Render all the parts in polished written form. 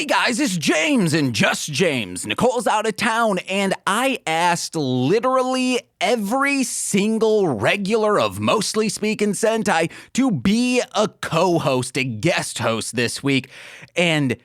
Hey guys, it's James and just James. Nicole's out of town and I asked literally every single regular of Mostly Speaking Sentai to be a co-host, a guest host this week. And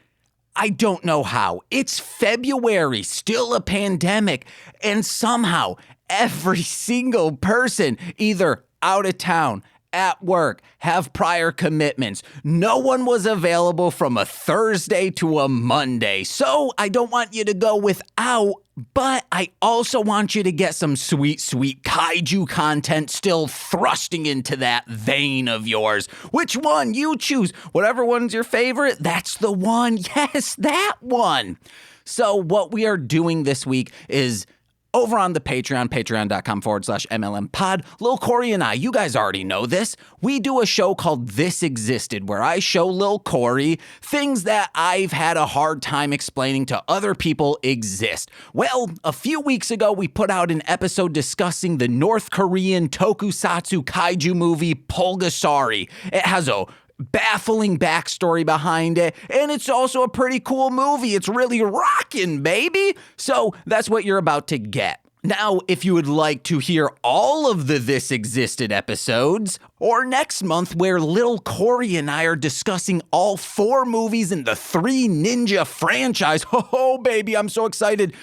I don't know how. It's February, still a pandemic, and somehow every single person either out of town, at work, have prior commitments. No one was available from a Thursday to a Monday. So I don't want you to go without, but I also want you to get some sweet, sweet kaiju content still thrusting into that vein of yours. Which one? You choose. Whatever one's your favorite, that's the one. Yes, that one. So what we are doing this week is over on the Patreon, patreon.com/MLM pod, Lil Corey and I, you guys already know this, we do a show called This Existed, where I show Lil Corey things that I've had a hard time explaining to other people exist. Well, a few weeks ago, we put out an episode discussing the North Korean tokusatsu kaiju movie Pulgasari. It has a baffling backstory behind it, and it's also a pretty cool movie. It's really rockin', baby. So that's what you're about to get. Now, if you would like to hear all of the This Existed episodes, or next month where Lil Corey and I are discussing all 4 movies in the 3 Ninja franchise, oh baby, I'm so excited.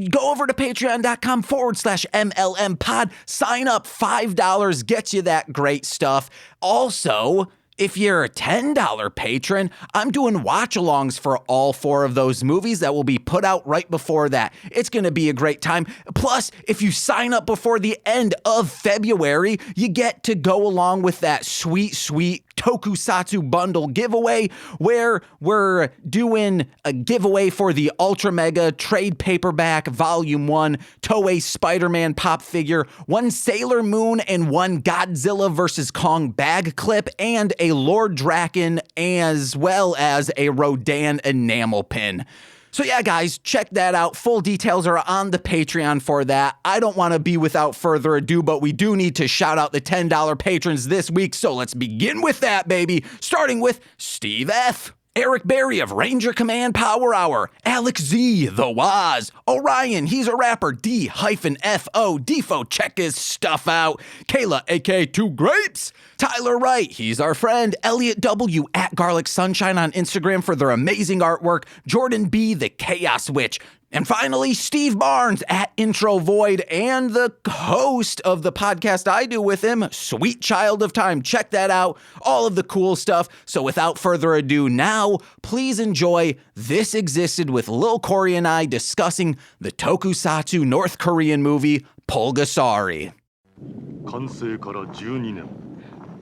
Go over to patreon.com/MLM pod, sign up, $5 gets you that great stuff. Also, if you're a $10 patron, I'm doing watch-alongs for all 4 of those movies that will be put out right before that. It's going to be a great time. Plus, if you sign up before the end of February, you get to go along with that sweet, sweet tokusatsu bundle giveaway where we're doing a giveaway for the Ultra Mega Trade Paperback Volume 1 Toei Spider-Man pop figure, 1 Sailor Moon and 1 Godzilla vs. Kong bag clip, and a Lord Draken, as well as a Rodan enamel pin. So yeah, guys, check that out. Full details are on the Patreon for that. I don't want to be without further ado, but we do need to shout out the $10 patrons this week. So let's begin with that, baby. Starting with Steve F., Eric Berry of Ranger Command Power Hour, Alex Z, The Waz, Orion, he's a rapper, D-F-O, Defo, check his stuff out, Kayla, aka Two Grapes, Tyler Wright, he's our friend, Elliot W, at Garlic Sunshine on Instagram for their amazing artwork, Jordan B, the Chaos Witch, and finally, Steve Barnes at Intro Void and the host of the podcast I do with him, Sweet Child of Time. Check that out. All of the cool stuff. So without further ado, now please enjoy This Existed with Lil Corey and I discussing the tokusatsu North Korean movie Pulgasari. 完成から12年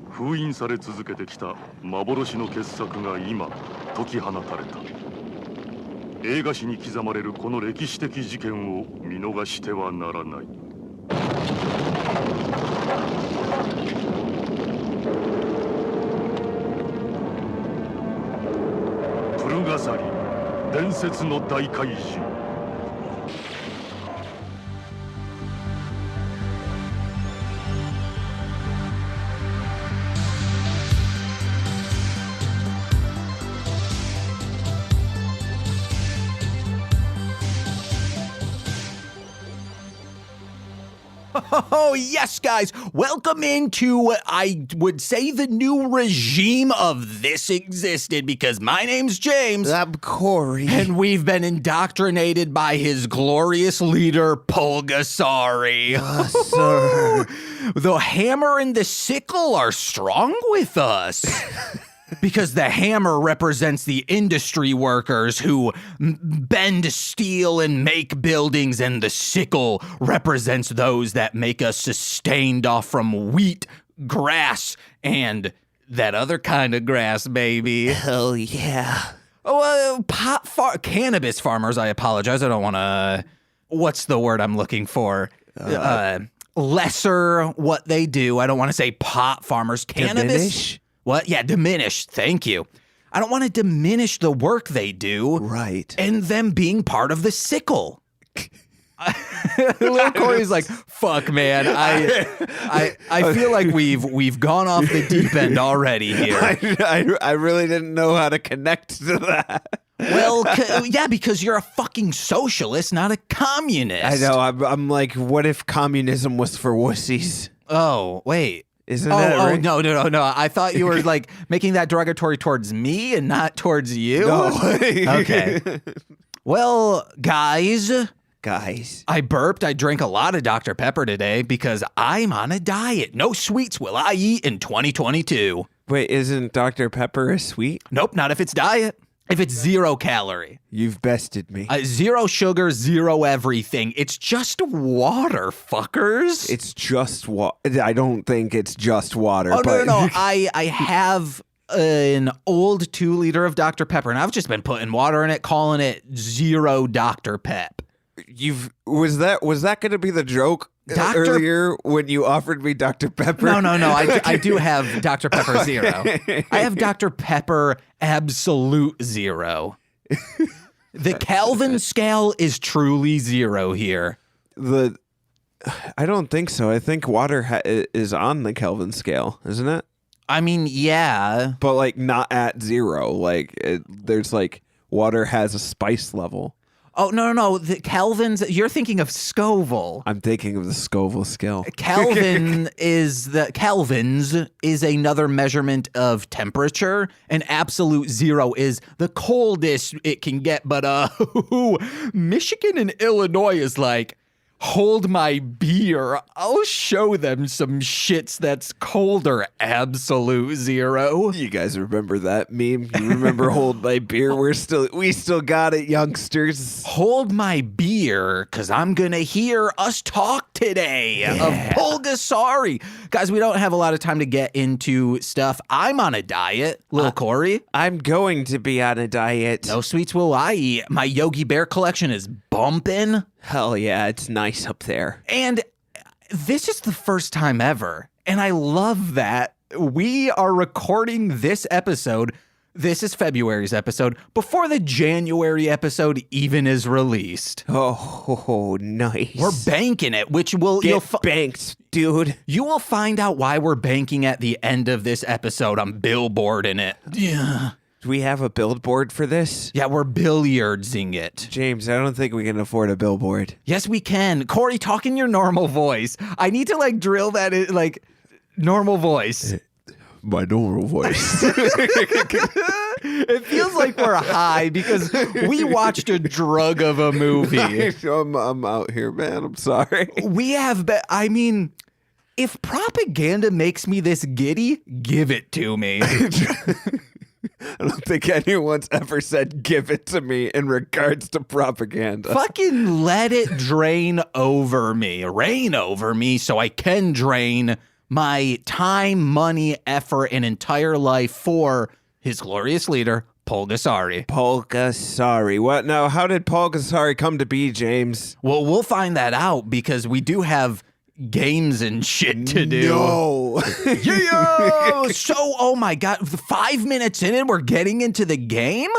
封印され続けてきた幻の傑作が今解き放たれた。映画史に刻まれるこの歴史的事件を見逃してはならない。プルガサリ、伝説の大怪獣。Oh, yes, guys. Welcome into, I would say, the new regime of This Existed, because my name's James. I'm Corey. And we've been indoctrinated by his glorious leader, Pulgasari. Sir. The hammer and the sickle are strong with us. Because the hammer represents the industry workers who bend steel and make buildings, and the sickle represents those that make us sustained off from wheat, grass, and that other kind of grass, baby. Hell yeah. Oh, cannabis farmers, I apologize. I don't want to, what's the word I'm looking for? Lesser what they do. I don't want to say pot farmers. Cannabis. Diminish? What? Yeah, diminish. Thank you. I don't want to diminish the work they do. Right. And them being part of the sickle. Little Corey's like, fuck, man. I feel like we've gone off the deep end already here. I really didn't know how to connect to that. Well, yeah, because you're a fucking socialist, not a communist. I know. I'm like, what if communism was for wussies? Oh, wait. Isn't that right? No. I thought you were like making that derogatory towards me and not towards you. No. Okay. Well, guys, I burped. I drank a lot of Dr. Pepper today because I'm on a diet. No sweets will I eat in 2022. Wait, isn't Dr. Pepper a sweet? Nope, not if it's diet. If it's 0 calorie. You've bested me. 0 sugar, 0 everything. It's just water, fuckers. It's just water. I don't think it's just water. Oh, but no. I have an old 2-liter of Dr. Pepper, and I've just been putting water in it, calling it 0 Dr. Pep. Was that going to be the joke earlier when you offered me Dr. Pepper? No. I do have Dr. Pepper 0. I have Dr. Pepper Absolute 0. The Kelvin scale is truly 0 here. I don't think so. I think water is on the Kelvin scale, isn't it? I mean, yeah. But like not at 0. Like there's like water has a spice level. Oh, no. The Kelvin's, you're thinking of Scoville. I'm thinking of the Scoville scale. Kelvins is another measurement of temperature, and absolute 0 is the coldest it can get. But Michigan and Illinois is like, hold my beer. I'll show them some shits that's colder. Absolute 0. You guys remember that meme? You remember hold my beer? We still got it, youngsters. Hold my beer, because I'm going to hear us talk today of Pulgasari. Guys, we don't have a lot of time to get into stuff. I'm on a diet, Lil Corey. I'm going to be on a diet. No sweets will I eat. My Yogi Bear collection is bumping. Hell yeah, it's nice up there. And this is the first time ever, and I love that we are recording this episode. This is February's episode before the January episode even is released. Oh, nice. We're banking it, which will banked, dude. You will find out why we're banking at the end of this episode. I'm billboarding it. Yeah. Do we have a billboard for this? Yeah, we're billiardsing it. James, I don't think we can afford a billboard. Yes, we can. Corey, talk in your normal voice. I need to drill that in, normal voice. My normal voice. It feels like we're high because we watched a drug of a movie. I'm out here, man. I'm sorry. We have if propaganda makes me this giddy, give it to me. I don't think anyone's ever said give it to me in regards to propaganda. Fucking let it rain over me so I can drain my time, money, effort, and entire life for his glorious leader, Pulgasari. Pulgasari. What now? How did Pulgasari come to be, James? Well, we'll find that out because we do have games and shit to do. No. Yeah. So, oh my God, 5 minutes in and we're getting into the game?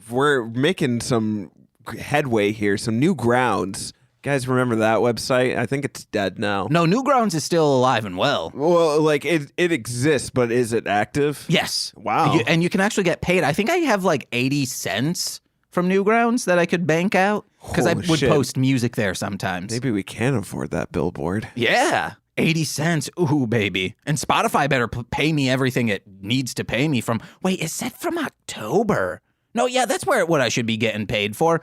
We're making some headway here, some Newgrounds. Guys, remember that website? I think it's dead now. No, Newgrounds is still alive and well. Well, it exists, but is it active? Yes. Wow. And you can actually get paid. I think I have 80 cents from Newgrounds that I could bank out because I would post music there sometimes. Maybe we can afford that billboard. Yeah. 80 cents. Ooh, baby. And Spotify better pay me everything it needs to pay me from. Wait, is that from October? No, yeah, that's what I should be getting paid for.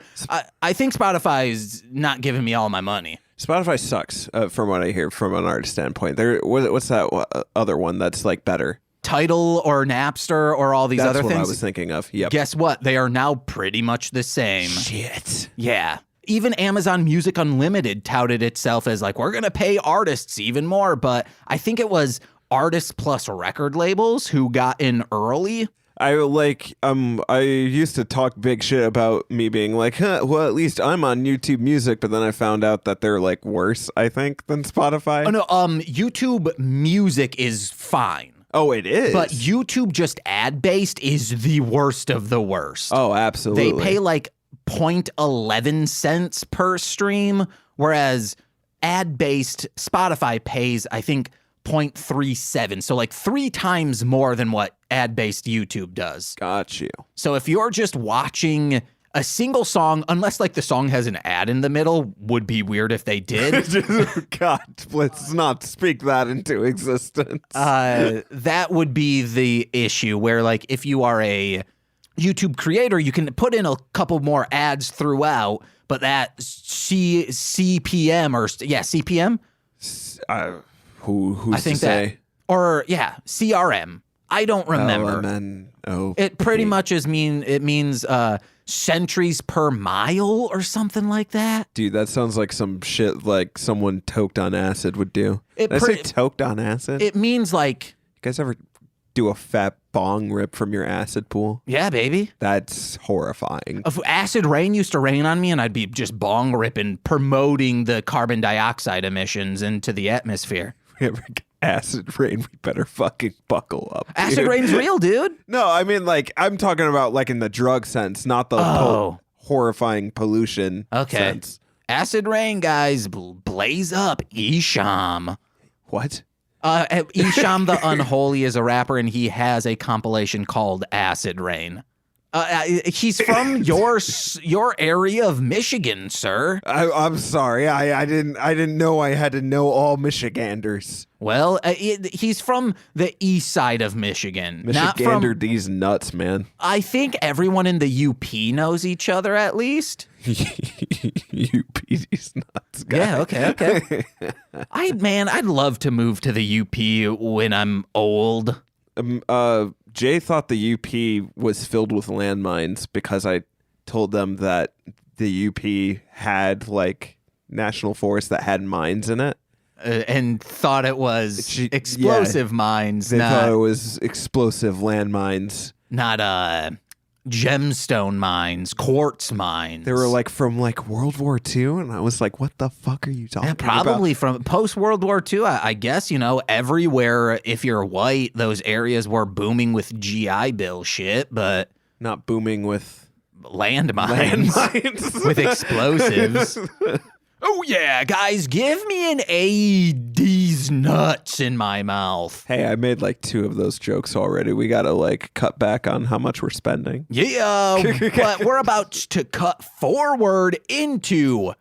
I think Spotify's not giving me all my money. Spotify sucks, from what I hear from an artist standpoint. What's that other one that's better? Tidal or Napster or all these other things. That's what I was thinking of. Yep. Guess what? They are now pretty much the same. Shit. Yeah. Even Amazon Music Unlimited touted itself as we're going to pay artists even more. But I think it was artists plus record labels who got in early. I used to talk big shit about me being well, at least I'm on YouTube Music, but then I found out that they're worse, I think, than Spotify. Oh no, YouTube Music is fine. Oh, it is. But YouTube just ad-based is the worst of the worst. Oh, absolutely. They pay 0.11 cents per stream, whereas ad-based Spotify pays, I think, 0.37. So like 3 times more than what ad-based YouTube does. Got you. So if you're just watching a single song, unless like the song has an ad in the middle, would be weird if they did. God, let's not speak that into existence. That would be the issue where like if you are a YouTube creator, you can put in a couple more ads throughout, but that CPM or CPM? Who's I think to say? that, or CRM. I don't remember. It pretty much means centuries per mile or something like that. Dude, that sounds like some shit like someone toked on acid would do. Did I say toked on acid? It means like... You guys ever do a fat bong rip from your acid pool? Yeah, baby. That's horrifying. If acid rain used to rain on me and I'd be just bong ripping, promoting the carbon dioxide emissions into the atmosphere. If we ever get acid rain, we better fucking buckle up. Acid rain's real, dude. No, I mean, like, I'm talking about, like, in the drug sense, not the horrifying pollution sense. Acid rain, guys, blaze up. Isham. What? Isham the Unholy is a rapper, and he has a compilation called Acid Rain. He's from your area of Michigan, sir. I'm sorry. I didn't know I had to know all Michiganders. Well, he's from the east side of Michigan. Michigander these nuts, man. I think everyone in the UP knows each other at least. UP these nuts, guy. Yeah, okay. I'd love to move to the UP when I'm old. Jay thought the UP was filled with landmines because I told them that the UP had like national forests that had mines in it. And thought it was explosive mines. They thought it was explosive landmines. Not gemstone mines, quartz mines. They were like from like World War II, and I was like, what the fuck are you talking about? Probably from post-World War II, I guess, everywhere, if you're white, those areas were booming with GI Bill shit, but... Not booming with... Landmines. With explosives. Oh yeah, guys, give me an these nuts in my mouth. Hey, I made like 2 of those jokes already. We gotta like cut back on how much we're spending. Yeah, but we're about to cut forward into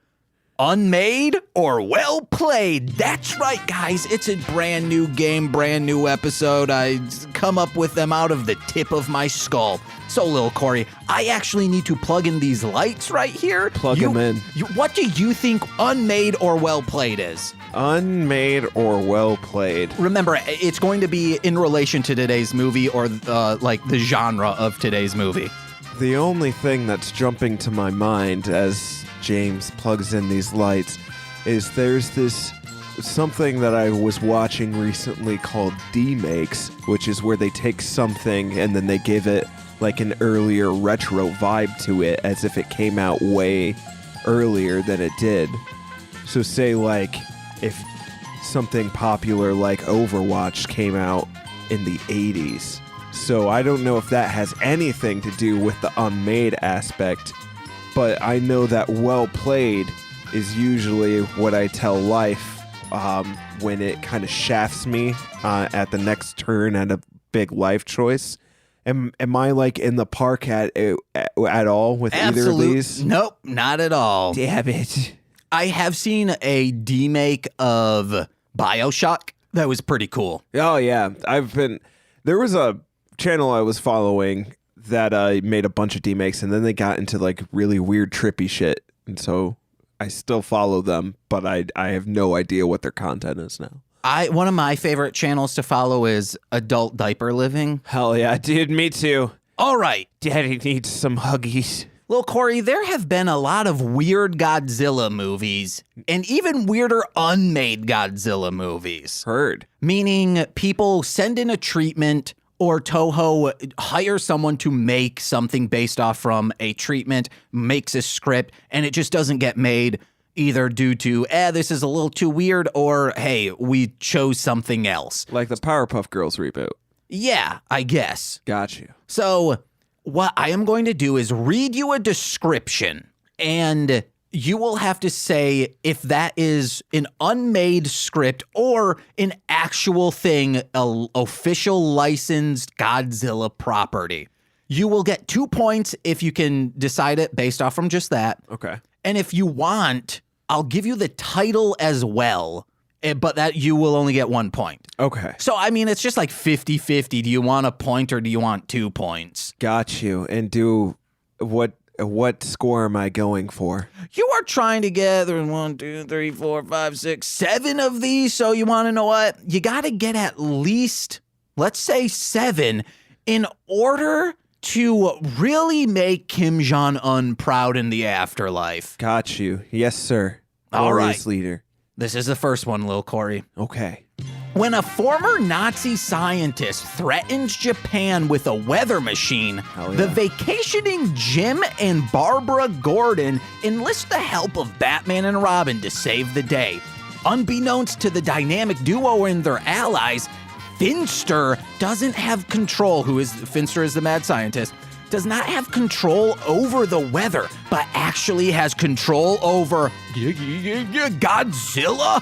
Unmade or Well Played. That's right, guys. It's a brand new game, brand new episode. I come up with them out of the tip of my skull. So, Lil Corey, I actually need to plug in these lights right here. Plug them in. What do you think Unmade or Well Played is? Unmade or Well Played. Remember, it's going to be in relation to today's movie or like the genre of today's movie. The only thing that's jumping to my mind as James plugs in these lights is there's this something that I was watching recently called D-Makes, which is where they take something and then they give it like an earlier retro vibe to it as if it came out way earlier than it did. So say like if something popular like Overwatch came out in the 80s. So I don't know if that has anything to do with the unmade aspect, but I know that Well Played is usually what I tell life when it kind of shafts me at the next turn at a big life choice. Am I like in the park at all with either of these? Nope, not at all. Damn it. I have seen a demake of BioShock that was pretty cool. Oh yeah, there was a channel I was following that made a bunch of demakes, and then they got into like really weird trippy shit, and so I still follow them, but I have no idea what their content is now. One of my favorite channels to follow is Adult Diaper Living. Hell yeah, dude, me too. All right. Daddy needs some huggies. Lil Corey, there have been a lot of weird Godzilla movies, and even weirder unmade Godzilla movies. Heard. Meaning people send in a treatment, or Toho hire someone to make something based off from a treatment, makes a script, and it just doesn't get made, either due to, this is a little too weird, or, hey, we chose something else. Like the Powerpuff Girls reboot. Yeah, I guess. Got you. So what I am going to do is read you a description, and You will have to say if that is an unmade script or an actual thing, an official licensed Godzilla property. You will get 2 points if you can decide it based off from just that. Okay. And if you want, I'll give you the title as well, but that you will only get 1 point. Okay. So, I mean, it's just like 50-50. Do you want a point or do you want 2 points? Got you. And what score am I going for? You are trying to get 1, 2, 3, 4, 5, 6, 7 of these. So you want to know what? You got to get at least, let's say 7 in order to really make Kim Jong-un proud in the afterlife. Got you. Yes, sir. All right. Glorious leader. This is the first one, Lil Corey. Okay. When a former Nazi scientist threatens Japan with a weather machine, yeah. the vacationing Jim and Barbara Gordon enlist the help of Batman and Robin to save the day. Unbeknownst to the dynamic duo and their allies, Finster doesn't have control, Finster is the mad scientist, does not have control over the weather, but actually has control over Godzilla.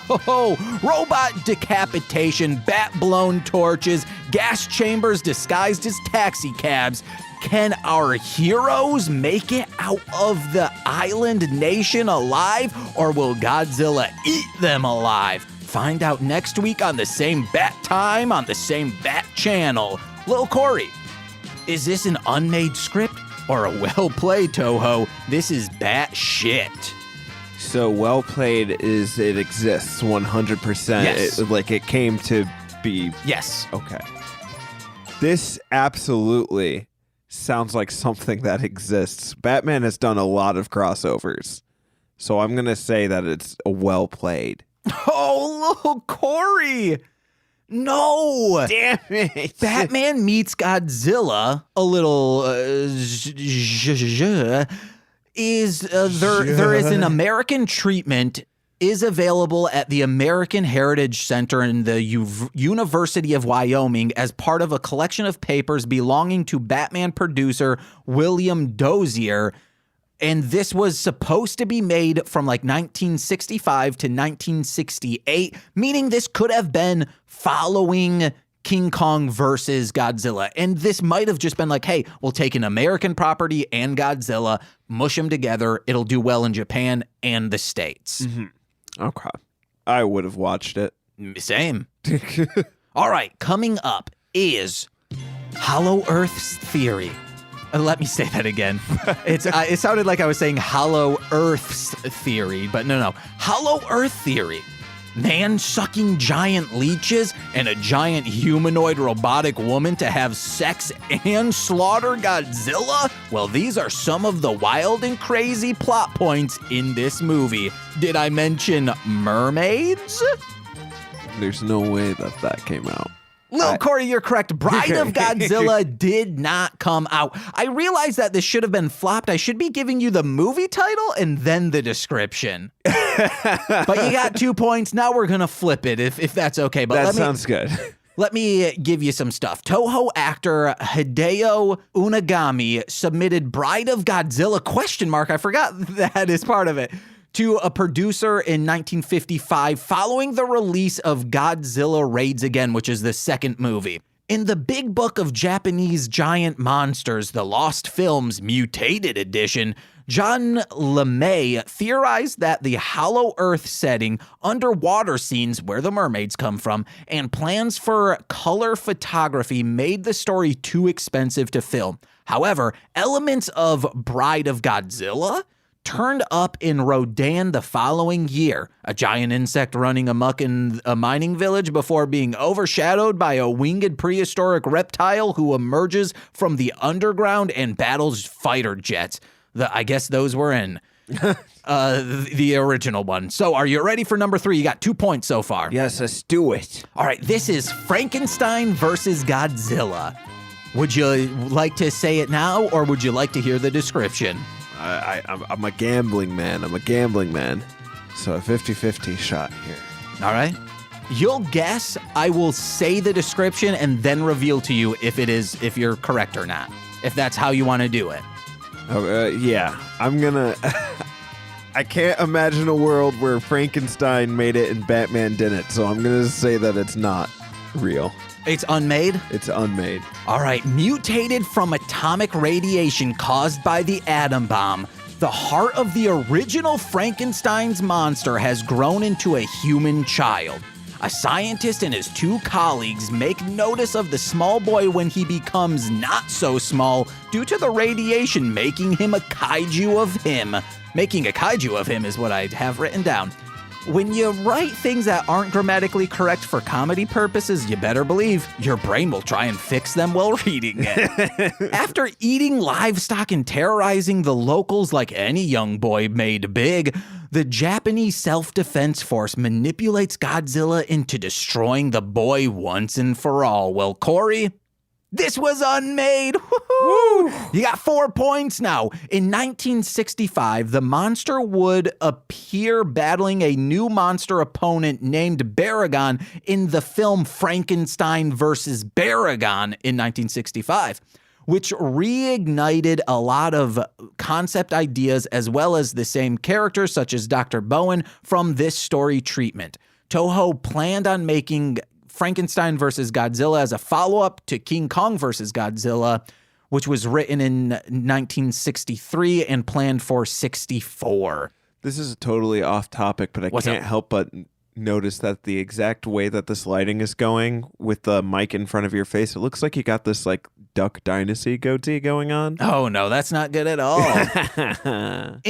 Robot decapitation, bat-blown torches, gas chambers disguised as taxi cabs. Can our heroes make it out of the island nation alive, or will Godzilla eat them alive? Find out next week on the same bat time on the same bat channel. Lil Corey, is this an unmade script or a well-played, Toho? This is bat shit. So well played is it exists 100%. Yes. It came to be. Yes. Okay. This absolutely sounds like something that exists. Batman has done a lot of crossovers. So I'm going to say that it's well played. Oh, Lil Corey. No. Damn it. Batman meets Godzilla, a little there is an American treatment is available at the American Heritage Center in the University of Wyoming as part of a collection of papers belonging to Batman producer William Dozier. And this was supposed to be made from like 1965 to 1968, meaning this could have been following King Kong versus Godzilla. And this might have just been like, hey, we'll take an American property and Godzilla, mush them together. It'll do well in Japan and the States. Mm-hmm. Okay. I would have watched it. Same. All right, coming up is Hollow Earth's Theory. Let me say that again. It sounded like I was saying Hollow Earth's Theory, but no. Hollow Earth Theory. Man-sucking giant leeches and a giant humanoid robotic woman to have sex and slaughter Godzilla? Well, these are some of the wild and crazy plot points in this movie. Did I mention mermaids? There's no way that came out. Lil Corey, you're correct. Bride of Godzilla did not come out. I realize that this should have been flopped. I should be giving you the movie title and then the description. But you got 2 points. Now we're going to flip it if that's okay. But that sounds good. Let me give you some stuff. Toho actor Hideo Unagami submitted Bride of Godzilla ? I forgot that is part of it. To a producer in 1955 following the release of Godzilla Raids Again, which is the second movie. In the Big Book of Japanese Giant Monsters, the Lost Films Mutated Edition, John LeMay theorized that the Hollow Earth setting, underwater scenes where the mermaids come from, and plans for color photography made the story too expensive to film. However, elements of Bride of Godzilla turned up in Rodan the following year, a giant insect running amok in a mining village before being overshadowed by a winged prehistoric reptile who emerges from the underground and battles fighter jets. I guess those were in the original one. So are you ready for number 3? You got 2 points so far. Yes, let's do it. All right, this is Frankenstein versus Godzilla. Would you like to say it now, or would you like to hear the description? I'm a gambling man. So a 50-50 shot here. All right. You'll guess. I will say the description and then reveal to you if you're correct or not. If that's how you want to do it. Yeah. I'm gonna I can't imagine a world where Frankenstein made it and Batman didn't, so I'm going to say that it's not real. It's Unmade? It's Unmade. All right, mutated from atomic radiation caused by the atom bomb, the heart of the original Frankenstein's monster has grown into a human child. A scientist and his two colleagues make notice of the small boy when he becomes not so small due to the radiation making him a kaiju of him. Making a kaiju of him is what I have written down. When you write things that aren't grammatically correct for comedy purposes, you better believe your brain will try and fix them while reading it. After eating livestock and terrorizing the locals like any young boy made big, the Japanese self-defense force manipulates Godzilla into destroying the boy once and for all. Well, Corey, this was Unmade. Woo-hoo! You got 4 points now. In 1965, the monster would appear battling a new monster opponent named Baragon in the film Frankenstein vs. Baragon in 1965, which reignited a lot of concept ideas as well as the same characters such as Dr. Bowen from this story treatment. Toho planned on making Frankenstein vs. Godzilla as a follow-up to King Kong vs. Godzilla, which was written in 1963 and planned for 64. This is totally off topic, but I can't help but notice that the exact way that this lighting is going with the mic in front of your face, it looks like you got this like Duck Dynasty goatee going on. Oh, no, that's not good at all. I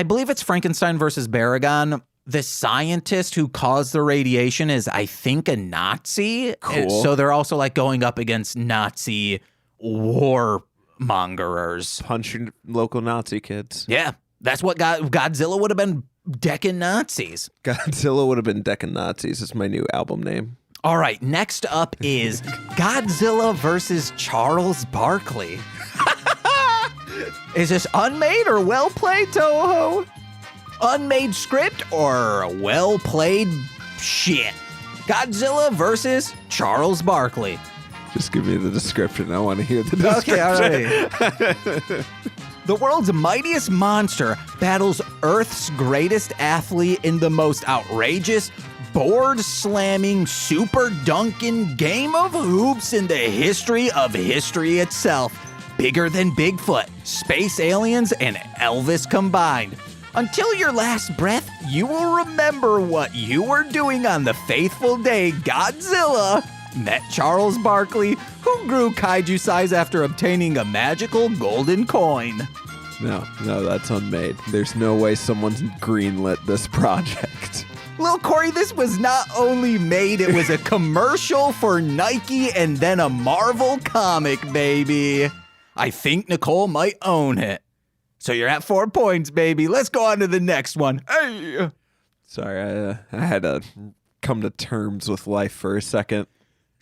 believe it's Frankenstein versus Baragon, the scientist who caused the radiation is, I think, a Nazi. Cool. So they're also like going up against Nazi warmongerers. Punching local Nazi kids. Yeah, that's what Godzilla would have been, decking Nazis. Godzilla would have been decking Nazis. It's my new album name. All right, next up is Godzilla versus Charles Barkley. Is this Unmade or well played, Toho? Unmade script or well played shit? Godzilla versus Charles Barkley. Just give me the description. I want to hear the description. Okay, all right. The world's mightiest monster battles Earth's greatest athlete in the most outrageous, board-slamming, super dunking game of hoops in the history of history itself. Bigger than Bigfoot, space aliens, and Elvis combined. Until your last breath, you will remember what you were doing on the fateful day Godzilla met Charles Barkley, who grew kaiju size after obtaining a magical golden coin. No, that's Unmade. There's no way someone's greenlit this project. Lil Corey, this was not only made, it was a commercial for Nike and then a Marvel comic, baby. I think Nicole might own it. So you're at 4 points, baby. Let's go on to the next one. Hey! Sorry, I had to come to terms with life for a second.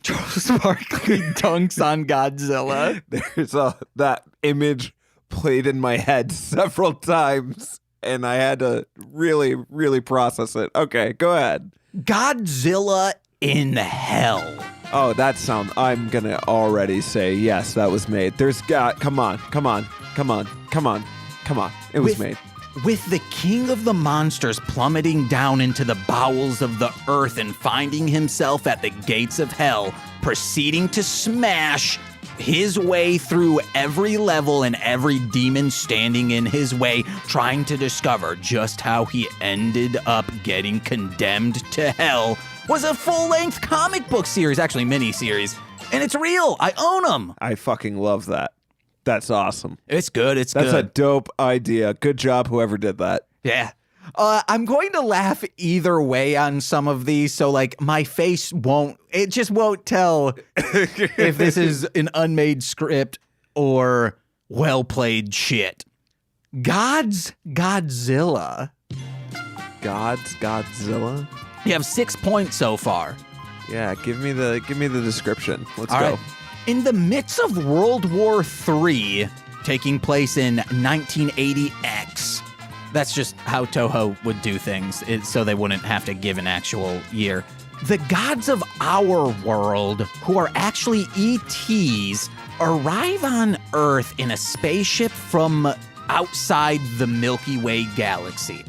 Charles Barkley dunks on Godzilla. There's that image played in my head several times, and I had to really, really process it. Okay, go ahead. Godzilla in hell. Oh, I'm gonna already say yes, that was made. Come on. It was made. With the king of the monsters plummeting down into the bowels of the earth and finding himself at the gates of hell, proceeding to smash his way through every level and every demon standing in his way, trying to discover just how he ended up getting condemned to hell, was a full-length comic book series, actually mini-series. And it's real. I own them. I fucking love that. That's awesome. It's good. That's a dope idea. Good job, whoever did that. Yeah. I'm going to laugh either way on some of these, so like my face won't tell if this is an unmade script or well-played shit. God's Godzilla. God's Godzilla? You have 6 points so far. Yeah, give me the description. Let's All go. right. In the midst of World War III, taking place in 1980X, that's just how Toho would do things, so they wouldn't have to give an actual year. The gods of our world, who are actually ETs, arrive on Earth in a spaceship from outside the Milky Way galaxy.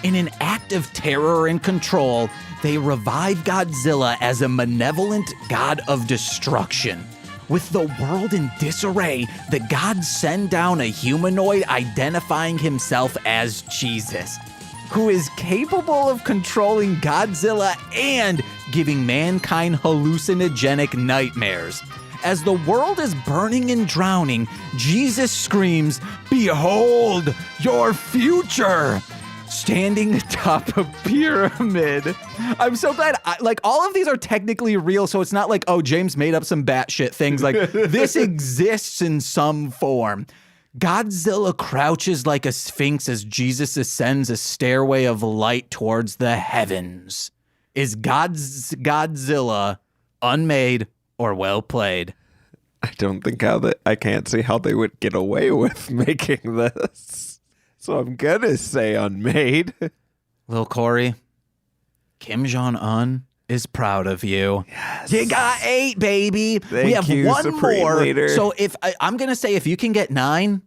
In an act of terror and control, they revive Godzilla as a malevolent god of destruction. With the world in disarray, the gods send down a humanoid identifying himself as Jesus, who is capable of controlling Godzilla and giving mankind hallucinogenic nightmares. As the world is burning and drowning, Jesus screams, "Behold your future!" standing atop a pyramid. I'm so glad, all of these are technically real, so it's not like, oh, James made up some batshit things. Like, this exists in some form. Godzilla crouches like a sphinx as Jesus ascends a stairway of light towards the heavens. Is Godzilla unmade or well played? I don't think I can't see how they would get away with making this. So I'm gonna say unmade. Lil Corey, Kim Jong-un is proud of you. Yes. You got 8, baby. Thank we have you, one Supreme more. Leader. So I'm gonna say if you can get 9,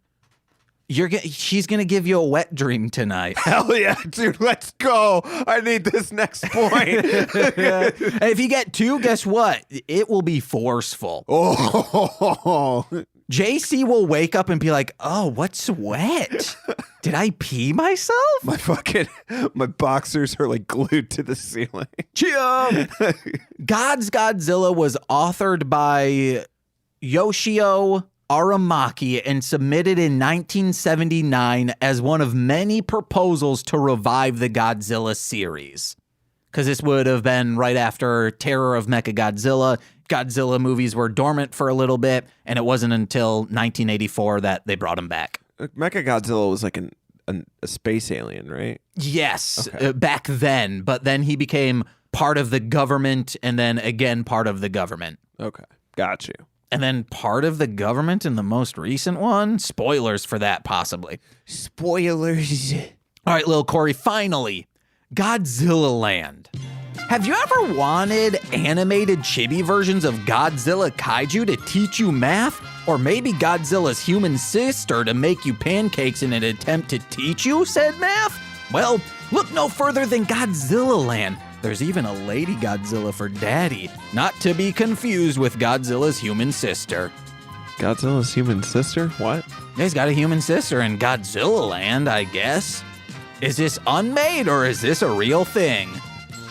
she's gonna give you a wet dream tonight. Hell yeah, dude, let's go. I need this next point. And if you get 2, guess what? It will be forceful. Oh. JC will wake up and be like, "Oh, what's wet? Did I pee myself?" My boxers are like glued to the ceiling. Godzilla was authored by Yoshio Aramaki and submitted in 1979 as one of many proposals to revive the Godzilla series. Because this would have been right after Terror of Mechagodzilla. Godzilla movies were dormant for a little bit, and it wasn't until 1984 that they brought him back. Mechagodzilla was like a space alien, right? Yes, Okay. Back then. But then he became part of the government, and then again part of the government. Okay, got you. And then part of the government in the most recent one? Spoilers for that, possibly. Spoilers. All right, Lil Corey, finally, Godzilla Land. Have you ever wanted animated chibi versions of Godzilla kaiju to teach you math? Or maybe Godzilla's human sister to make you pancakes in an attempt to teach you said math? Well, look no further than Godzilla Land. There's even a lady Godzilla for daddy, not to be confused with Godzilla's human sister. Godzilla's human sister? What? He's got a human sister in Godzilla Land, I guess. Is this unmade or is this a real thing?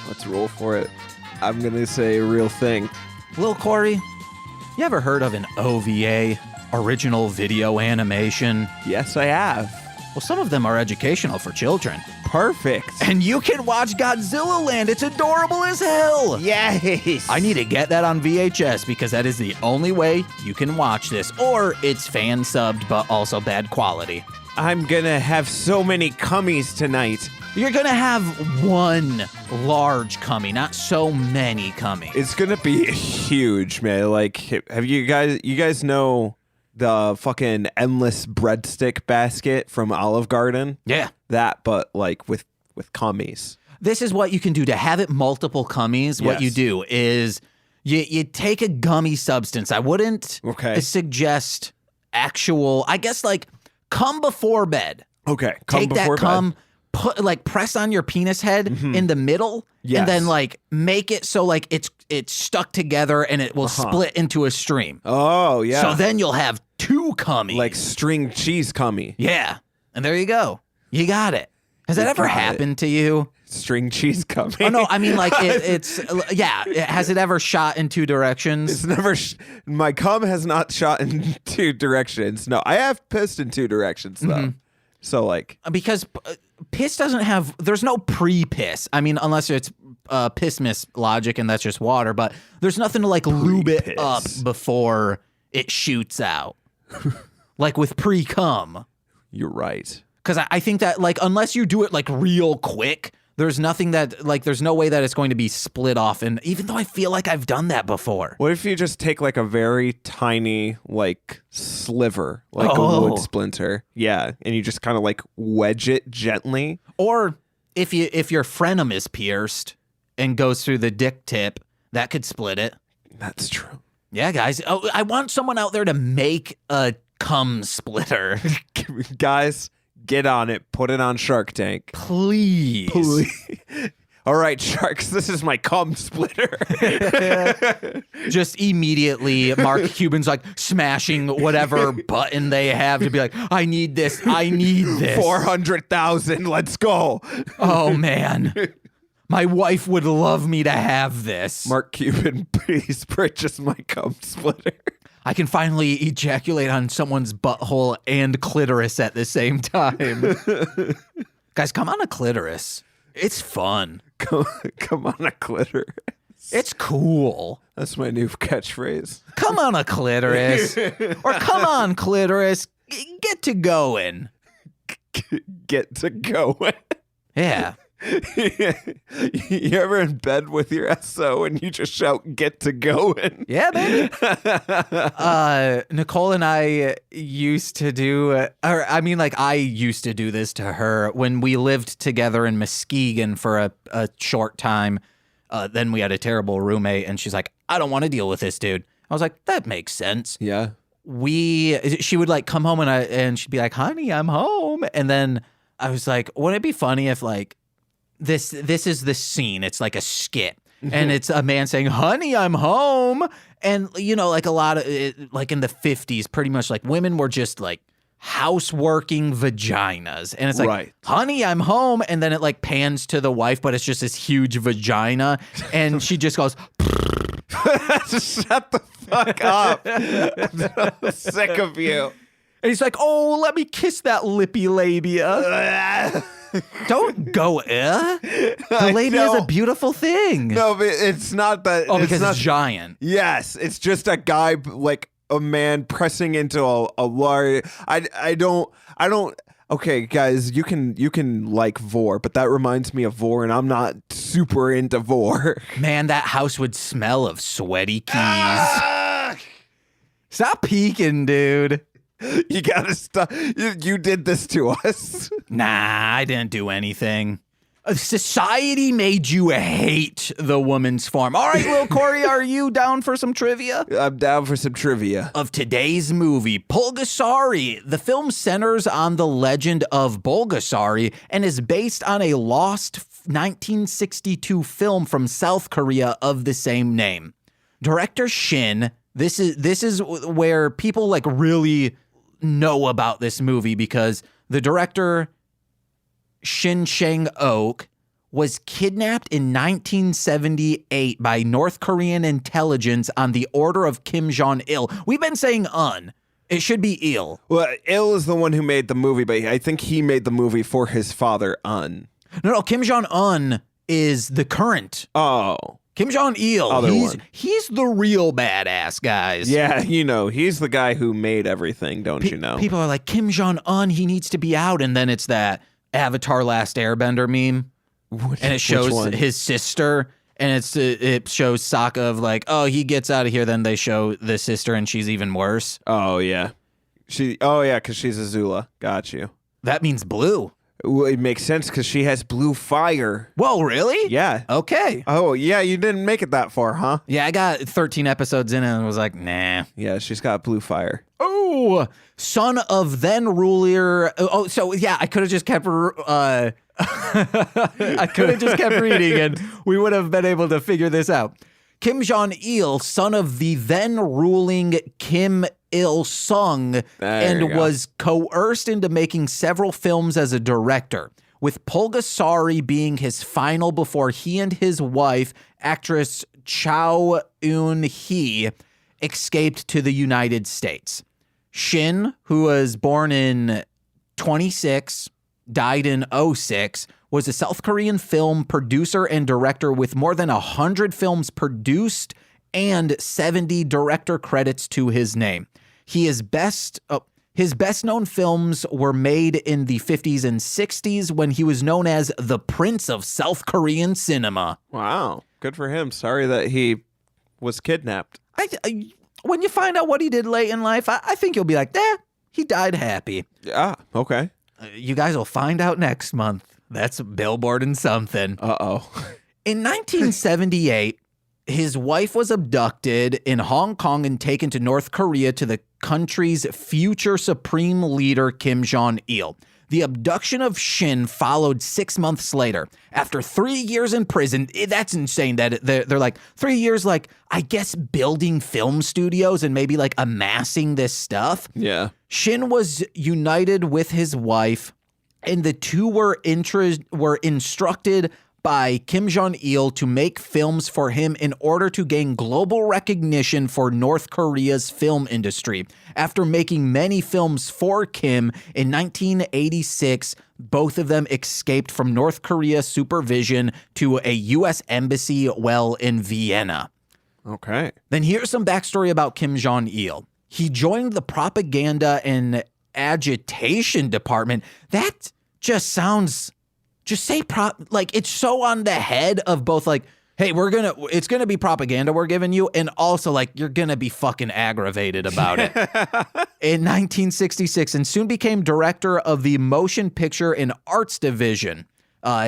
Let's roll for it. I'm gonna say a real thing. Lil Corey, you ever heard of an OVA, original video animation? Yes, I have. Well, some of them are educational for children. Perfect. And you can watch Godzilla Land. It's adorable as hell. Yes. I need to get that on VHS because that is the only way you can watch this. Or it's fan subbed, but also bad quality. I'm gonna have so many cummies tonight. You're going to have one large cummy, not so many cummy. It's gonna be huge, man. Like, have you guys know the fucking endless breadstick basket from Olive Garden? Yeah. That, but like with cummies. This is what you can do to have it multiple cummies. What you do is you take a gummy substance. I wouldn't suggest actual, I guess, like cum before bed. Okay. Take that cum, press on your penis head in the middle, and then like make it so like it's stuck together and it will split into a stream. Oh yeah. So then you'll have 2 cummies. Like string cheese cummy. Yeah. And there you go. You got it. Has that ever happened to you? String cheese cummy. Oh no, I mean like has it ever shot in 2 directions? It's never. My cum has not shot in 2 directions. No, I have pissed in 2 directions though. So like because piss doesn't have. There's no pre-piss. I mean, unless it's piss miss logic and that's just water. But there's nothing to like lube it up before it shoots out. Like with pre-cum. You're right. Because I think that like unless you do it like real quick. There's nothing that, like, there's no way that it's going to be split off. And even though I feel like I've done that before. What if you just take, like, a very tiny, like, sliver, like a wood splinter? Yeah. And you just kind of, like, wedge it gently. Or if your frenum is pierced and goes through the dick tip, that could split it. That's true. Yeah, guys. Oh, I want someone out there to make a cum splitter. Guys, get on it. Put it on Shark Tank. Please. All right, sharks, this is my cum splitter. Just immediately, Mark Cuban's like smashing whatever button they have to be like, I need this. 400,000, let's go. Oh, man. My wife would love me to have this. Mark Cuban, please purchase my cum splitter. I can finally ejaculate on someone's butthole and clitoris at the same time. Guys, come on a clitoris. It's fun. Come on a clitoris. It's cool. That's my new catchphrase. Come on a clitoris. Or come on clitoris. Get to going. Get to going. Yeah. You ever in bed with your SO and you just shout, get to going? Yeah, baby. Nicole and I used to do, I used to do this to her when we lived together in Muskegon for a short time. Then we had a terrible roommate and she's like, I don't want to deal with this dude. I was like, that makes sense. Yeah. She would like come home and she'd be like, honey, I'm home. And then I was like, wouldn't it be funny if like, this is the scene. It's like a skit. And it's a man saying, honey, I'm home. And, you know, like a lot of, like in the 50s, pretty much like women were just like houseworking vaginas. And it's like, right. Honey, I'm home. And then it like pans to the wife, but it's just this huge vagina. And she just goes, shut the fuck up. I'm sick of you. And he's like, oh, let me kiss that lippy labia. Don't go, The labia is a beautiful thing. No, but it's not that. Oh, because it's giant. Yes, it's just a guy, like a man pressing into a large. I don't. Okay, guys, you can like vor, but that reminds me of vor, and I'm not super into vor. Man, that house would smell of sweaty keys. Stop peeking, dude. You gotta stop. You did this to us. Nah, I didn't do anything. Society made you hate the woman's form. All right, Lil Corey, are you down for some trivia? I'm down for some trivia. Of today's movie, Pulgasari. The film centers on the legend of Pulgasari and is based on a lost 1962 film from South Korea of the same name. Director Shin, this is where people like really know about this movie because the director Shin Chang-ok was kidnapped in 1978 by North Korean intelligence on the order of Kim Jong-il. We've been saying It should be Il. Well, Il is the one who made the movie, but I think he made the movie for his father, Un. No, Kim Jong-un is the current. Oh. Kim Jong-il, he's the real badass, guys. Yeah, you know, he's the guy who made everything, don't you know? People are like, Kim Jong-un, he needs to be out. And then it's that Avatar Last Airbender meme. And it shows his sister. And it shows Sokka of like, oh, he gets out of here. Then they show the sister and she's even worse. Oh, yeah. Because she's Azula. Got you. That means blue. Well, it makes sense because she has blue fire. Whoa, really? Yeah. Okay. Oh, yeah, you didn't make it that far, huh? Yeah, I got 13 episodes in and was like, nah. Yeah, she's got blue fire. Oh, son of then ruler. Oh, so yeah, I could have just kept. I could have just kept reading, and we would have been able to figure this out. Kim Jong-il, son of the then ruling Kim Il-sung, and was coerced into making several films as a director, with Pulgasari being his final before he and his wife, actress Chow Eun-hee, escaped to the United States. Shin, who was born in 26, died in 06, was a South Korean film producer and director with more than 100 films produced and 70 director credits to his name. His best known films were made in the 50s and 60s when he was known as the Prince of South Korean cinema. Wow. Good for him. Sorry that he was kidnapped. When you find out what he did late in life, I think you'll be like, he died happy. Ah, okay. You guys will find out next month. That's billboarding something. Uh-oh. In 1978, His wife was abducted in Hong Kong and taken to North Korea to the country's future supreme leader, Kim Jong-il. The abduction of Shin followed 6 months later. After 3 years in prison, that's insane that they're like, 3 years, like, I guess building film studios and maybe like amassing this stuff. Yeah. Shin was united with his wife, and the two were instructed by Kim Jong-il to make films for him in order to gain global recognition for North Korea's film industry. After making many films for Kim in 1986, both of them escaped from North Korea's supervision to a U.S. embassy in Vienna. Okay. Then here's some backstory about Kim Jong-il. He joined the propaganda and agitation department. That just sounds... Just say like it's so on the head of both like, hey, it's gonna be propaganda we're giving you, and also like you're gonna be fucking aggravated about it. In 1966, and soon became director of the Motion Picture and Arts Division.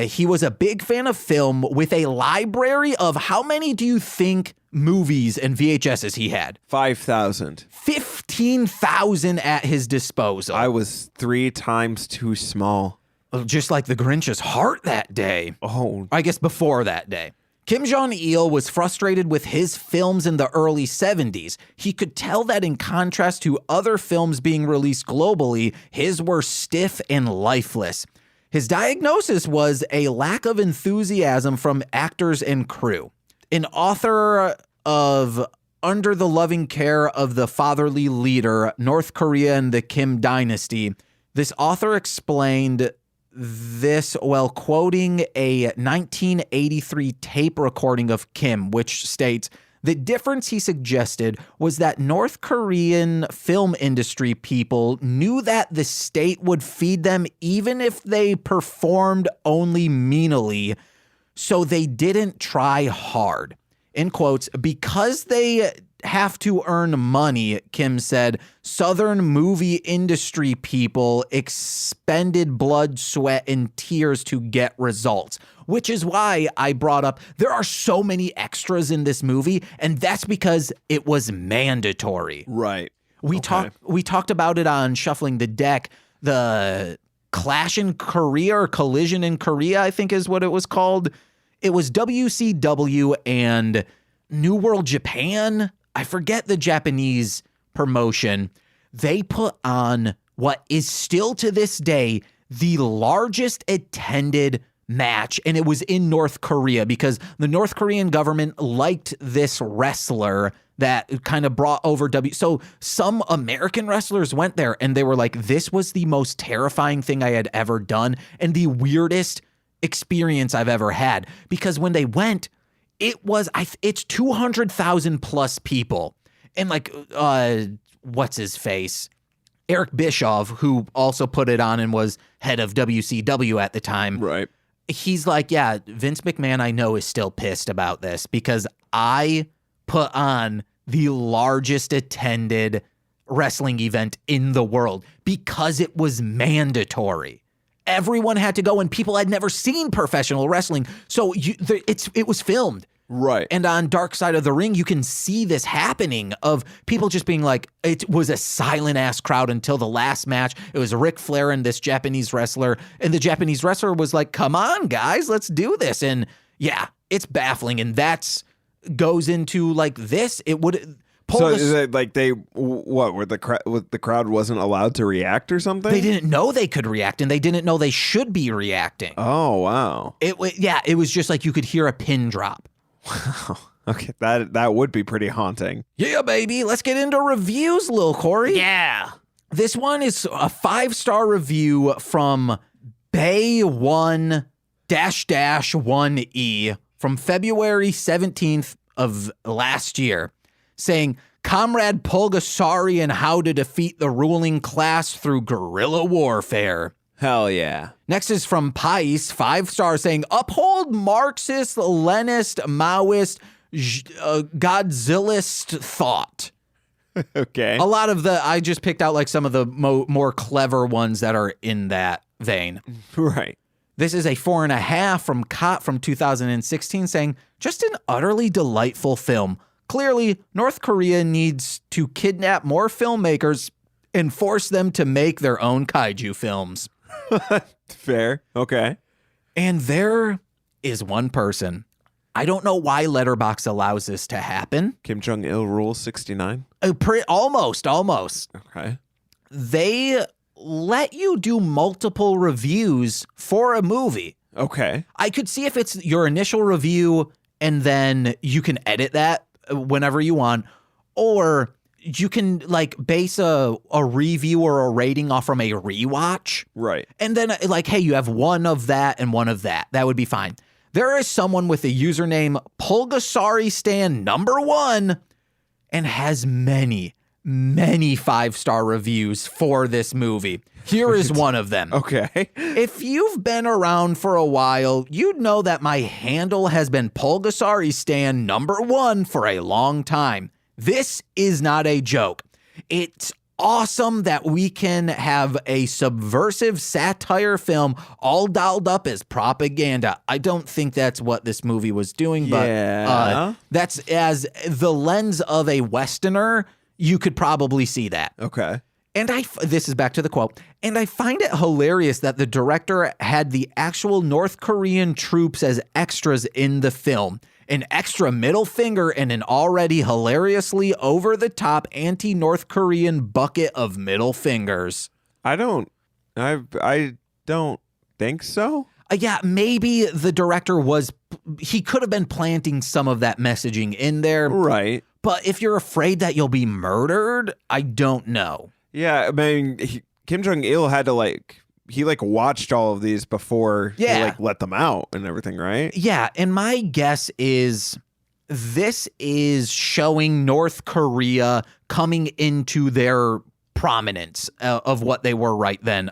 He was a big fan of film with a library of how many do you think movies and VHSs he had? 5,000. 15,000 at his disposal. I was 3 times too small. Just like the Grinch's heart that day. Oh. I guess before that day. Kim Jong-il was frustrated with his films in the early 70s. He could tell that in contrast to other films being released globally, his were stiff and lifeless. His diagnosis was a lack of enthusiasm from actors and crew. An author of Under the Loving Care of the Fatherly Leader, North Korea and the Kim Dynasty, this author explained this while quoting a 1983 tape recording of Kim, which states, the difference he suggested was that North Korean film industry people knew that the state would feed them even if they performed only meanly, so they didn't try hard. In quotes, because they have to earn money, Kim said, Southern movie industry people expended blood, sweat, and tears to get results, which is why I brought up there are so many extras in this movie, and that's because it was mandatory. Right. We talked about it on Shuffling the Deck, the Clash in Korea or Collision in Korea, I think is what it was called. It was WCW and New World Japan. I forget the Japanese promotion. They put on what is still to this day the largest attended match, and it was in North Korea because the North Korean government liked this wrestler that kind of brought over So some American wrestlers went there, and they were like, this was the most terrifying thing I had ever done and the weirdest experience I've ever had. Because when they went, it's 200,000 plus people. And like, what's his face? Eric Bischoff, who also put it on and was head of WCW at the time. Right. He's like, yeah, Vince McMahon, I know, is still pissed about this because I put on the largest attended wrestling event in the world because it was mandatory. Everyone had to go, and people had never seen professional wrestling. So it was filmed. Right. And on Dark Side of the Ring, you can see this happening of people just being like, it was a silent ass crowd until the last match. It was Ric Flair and this Japanese wrestler. And the Japanese wrestler was like, come on, guys, let's do this. And yeah, it's baffling. And that's goes into like this. It would... So is it like the crowd wasn't allowed to react or something? They didn't know they could react, and they didn't know they should be reacting. Oh, wow. It was just like you could hear a pin drop. Wow. Okay, that would be pretty haunting. Yeah, baby. Let's get into reviews, Lil Corey. Yeah. This one is a 5-star review from Bay1-1E from February 17th of last year, saying, Comrade Pulgasari and how to defeat the ruling class through guerrilla warfare. Hell yeah. Next is from Pais, 5 stars, saying, uphold Marxist, Leninist, Maoist, Godzillist thought. Okay. A lot of I just picked out like some of the more clever ones that are in that vein. Right. This is a 4.5 from Cot from 2016 saying, just an utterly delightful film. Clearly, North Korea needs to kidnap more filmmakers and force them to make their own kaiju films. Fair. Okay. And there is one person. I don't know why Letterboxd allows this to happen. Kim Jong-il Rule 69? Almost. Okay. They let you do multiple reviews for a movie. Okay. I could see if it's your initial review and then you can edit that whenever you want, or you can like base a review or a rating off from a rewatch. Right. And then like, hey, you have one of that and one of that. That would be fine. There is someone with a username Pulgasari Stan #1 and has many 5-star reviews for this movie. Here is one of them. Okay. If you've been around for a while, you'd know that my handle has been Pulgasari Stan #1 for a long time. This is not a joke. It's awesome that we can have a subversive satire film all dialed up as propaganda. I don't think that's what this movie was doing, but that's as the lens of a Westerner, you could probably see that. Okay. And this is back to the quote, and I find it hilarious that the director had the actual North Korean troops as extras in the film. An extra middle finger and an already hilariously over-the-top anti-North Korean bucket of middle fingers. I don't think so. Yeah, maybe the director he could have been planting some of that messaging in there. Right. But if you're afraid that you'll be murdered, I don't know. Yeah, I mean, Kim Jong-il had to he watched all of these before he let them out and everything, right? Yeah, and my guess is this is showing North Korea coming into their prominence of what they were right then.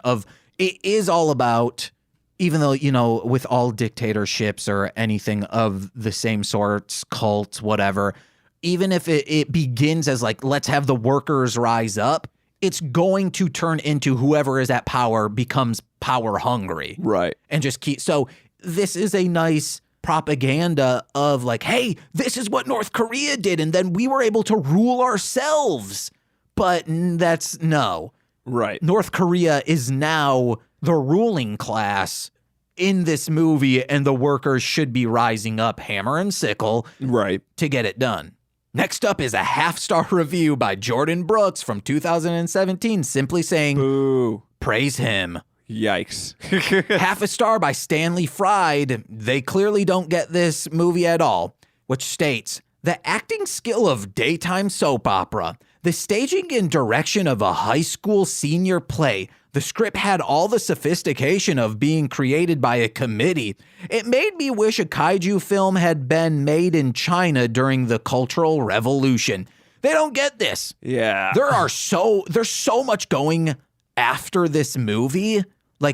It is all about, even though, with all dictatorships or anything of the same sorts, cults, whatever, even if it begins as let's have the workers rise up, it's going to turn into whoever is at power becomes power hungry. Right. And just keep. So this is a nice propaganda of hey, this is what North Korea did. And then we were able to rule ourselves. But that's no. Right. North Korea is now the ruling class in this movie, and the workers should be rising up hammer and sickle to get it done. Next up is a 1/2-star review by Jordan Brooks from 2017, simply saying, boo, praise him. Yikes. 1/2 star by Stanley Fried. They clearly don't get this movie at all, which states, the acting skill of daytime soap opera, the staging and direction of a high school senior play. The script had all the sophistication of being created by a committee. It made me wish a kaiju film had been made in China during the Cultural Revolution. They don't get this. Yeah. There's so much going after this movie,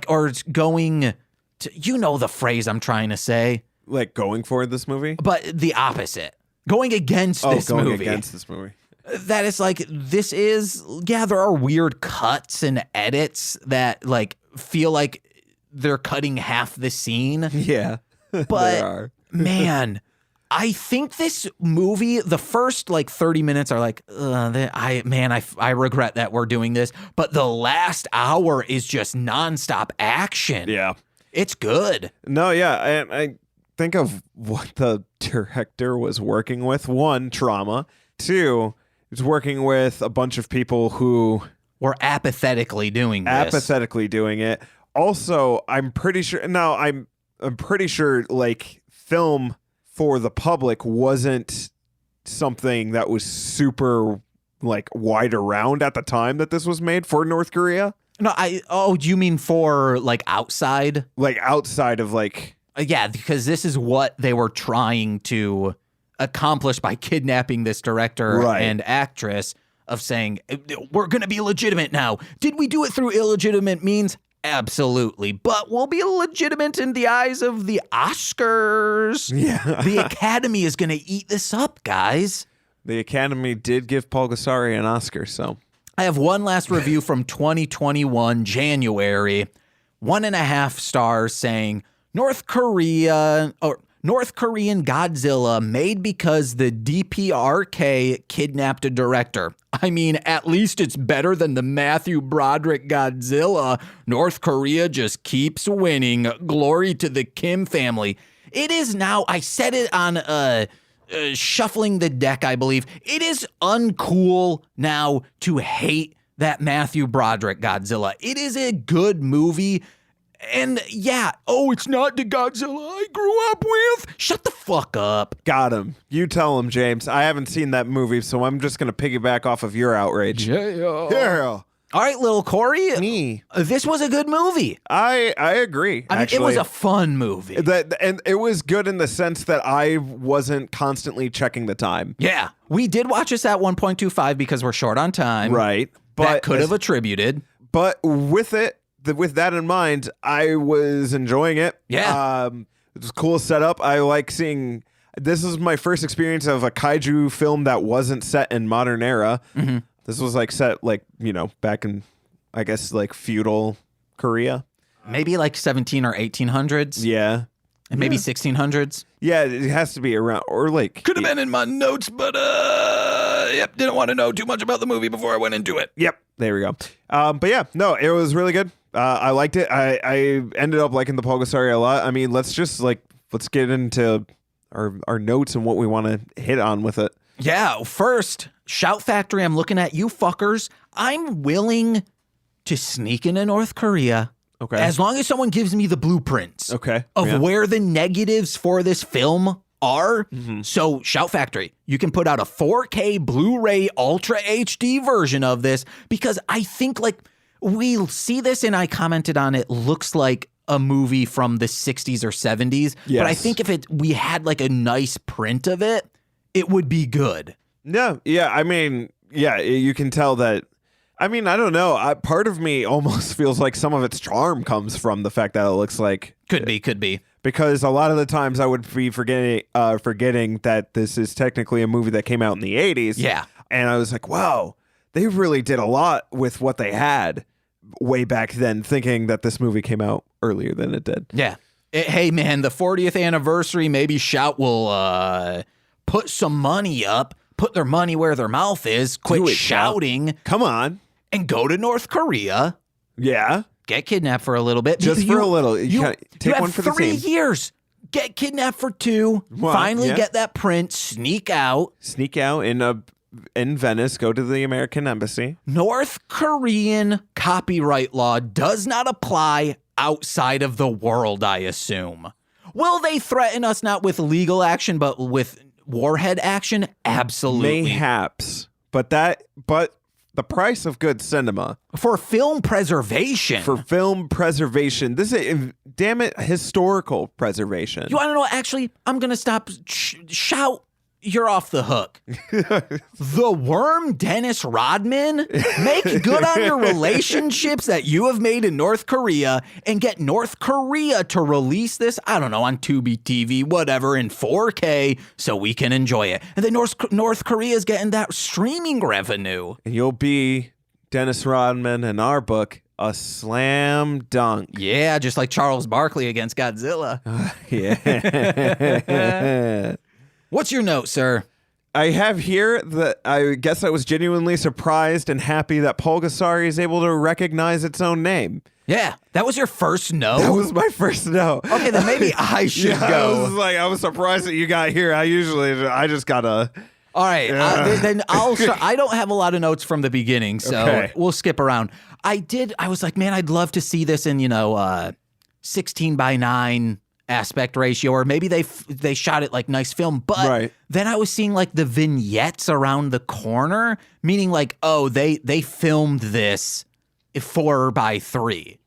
or it's going to, the phrase I'm trying to say. Going for this movie? But the opposite. Going against this movie. Going against this movie. That is this is, there are weird cuts and edits that feel like they're cutting half the scene. Yeah, but there are. Man, I think this movie, the first 30 minutes are I regret that we're doing this. But the last hour is just nonstop action. Yeah. It's good. No, yeah. I think of what the director was working with. 1, trauma. 2, he's working with a bunch of people who were apathetically doing it. Also, I'm pretty sure film for the public wasn't something that was super wide around at the time that this was made for North Korea. No, do you mean for outside? Outside of yeah, because this is what they were trying to accomplish by kidnapping this director and actress, of saying, we're going to be legitimate now. Did we do it through illegitimate means? Absolutely. But we'll be legitimate in the eyes of the Oscars. Yeah. The Academy is going to eat this up, guys. The Academy did give Pulgasari an Oscar, so. I have one last review from 2021, January. 1.5 stars saying North Korean Godzilla made because the DPRK kidnapped a director. I mean, at least it's better than the Matthew Broderick Godzilla. North Korea just keeps winning. Glory to the Kim family. It is now, I said it on Shuffling the Deck, I believe. It is uncool now to hate that Matthew Broderick Godzilla. It is a good movie. And yeah, it's not the Godzilla I grew up with. Shut the fuck up. Got him. You tell him, James. I haven't seen that movie, so I'm just going to piggyback off of your outrage. Yeah. All right, little Corey. Me. This was a good movie. I agree. I mean, actually. it was a fun movie. And it was good in the sense that I wasn't constantly checking the time. Yeah. We did watch this at 1.25 because we're short on time. Right. But that could have attributed. But with that in mind, I was enjoying it. Yeah. It was a cool setup. I like seeing... This is my first experience of a kaiju film that wasn't set in modern era. Mm-hmm. This was set back in, I guess, feudal Korea. Maybe 17 or 1800s. Yeah. And maybe 1600s. Yeah, it has to be around, or Could have been in my notes, but didn't want to know too much about the movie before I went into it. Yep, there we go. But yeah, no, it was really good. I liked it. I ended up liking the Pulgasari a lot. I mean, let's get into our notes and what we want to hit on with it. Yeah, first, Shout Factory, I'm looking at you fuckers. I'm willing to sneak into North Korea. Okay. As long as someone gives me the blueprints. Okay. Of where the negatives for this film are. Mm-hmm. So, Shout Factory, you can put out a 4K Blu-ray Ultra HD version of this because I think we'll see this and I commented on it, looks like a movie from the 60s or 70s. Yes. But I think if we had a nice print of it, it would be good. No, yeah, I mean, yeah, you can tell that. I mean, I don't know. Part of me almost feels like some of its charm comes from the fact that it looks like... Could be. Because a lot of the times I would be forgetting that this is technically a movie that came out in the 80s. Yeah. And I was like, wow, they really did a lot with what they had way back then, thinking that this movie came out earlier than it did. Yeah. Hey, man, the 40th anniversary, maybe Shout will put some money up, put their money where their mouth is, quit shouting. Come on. And go to North Korea. Yeah. Get kidnapped for a little bit. Just for a little. You take have one for the 3 team. years. Get kidnapped for 2. Well, finally yeah. get that print. Sneak out in Venice. Go to the American embassy. North Korean copyright law does not apply outside of the world, I assume. Will they threaten us not with legal action, but with warhead action? Absolutely. Mayhaps. But the price of good cinema. For film preservation. This is, damn it, historical preservation. You want to know, actually, I'm going to stop. Shout, you're off the hook. The worm Dennis Rodman, make good on your relationships that you have made in North Korea and get North Korea to release this, I don't know, on Tubi TV, whatever, in 4K so we can enjoy it. And then North Korea's getting that streaming revenue. And you'll be, Dennis Rodman, in our book, a slam dunk. Yeah, just like Charles Barkley against Godzilla. Yeah. What's your note, sir? I have here that I guess I was genuinely surprised and happy that Pulgasari is able to recognize its own name. Yeah, that was your first note? That was my first note. Okay, then maybe I should go. I was surprised that you got here. I just gotta... All right, then I'll start. I don't have a lot of notes from the beginning, so we'll skip around. I was like, man, I'd love to see this in, 16:9 aspect ratio, or maybe they shot it like nice film, but then I was seeing the vignettes around the corner, meaning they filmed this 4:3.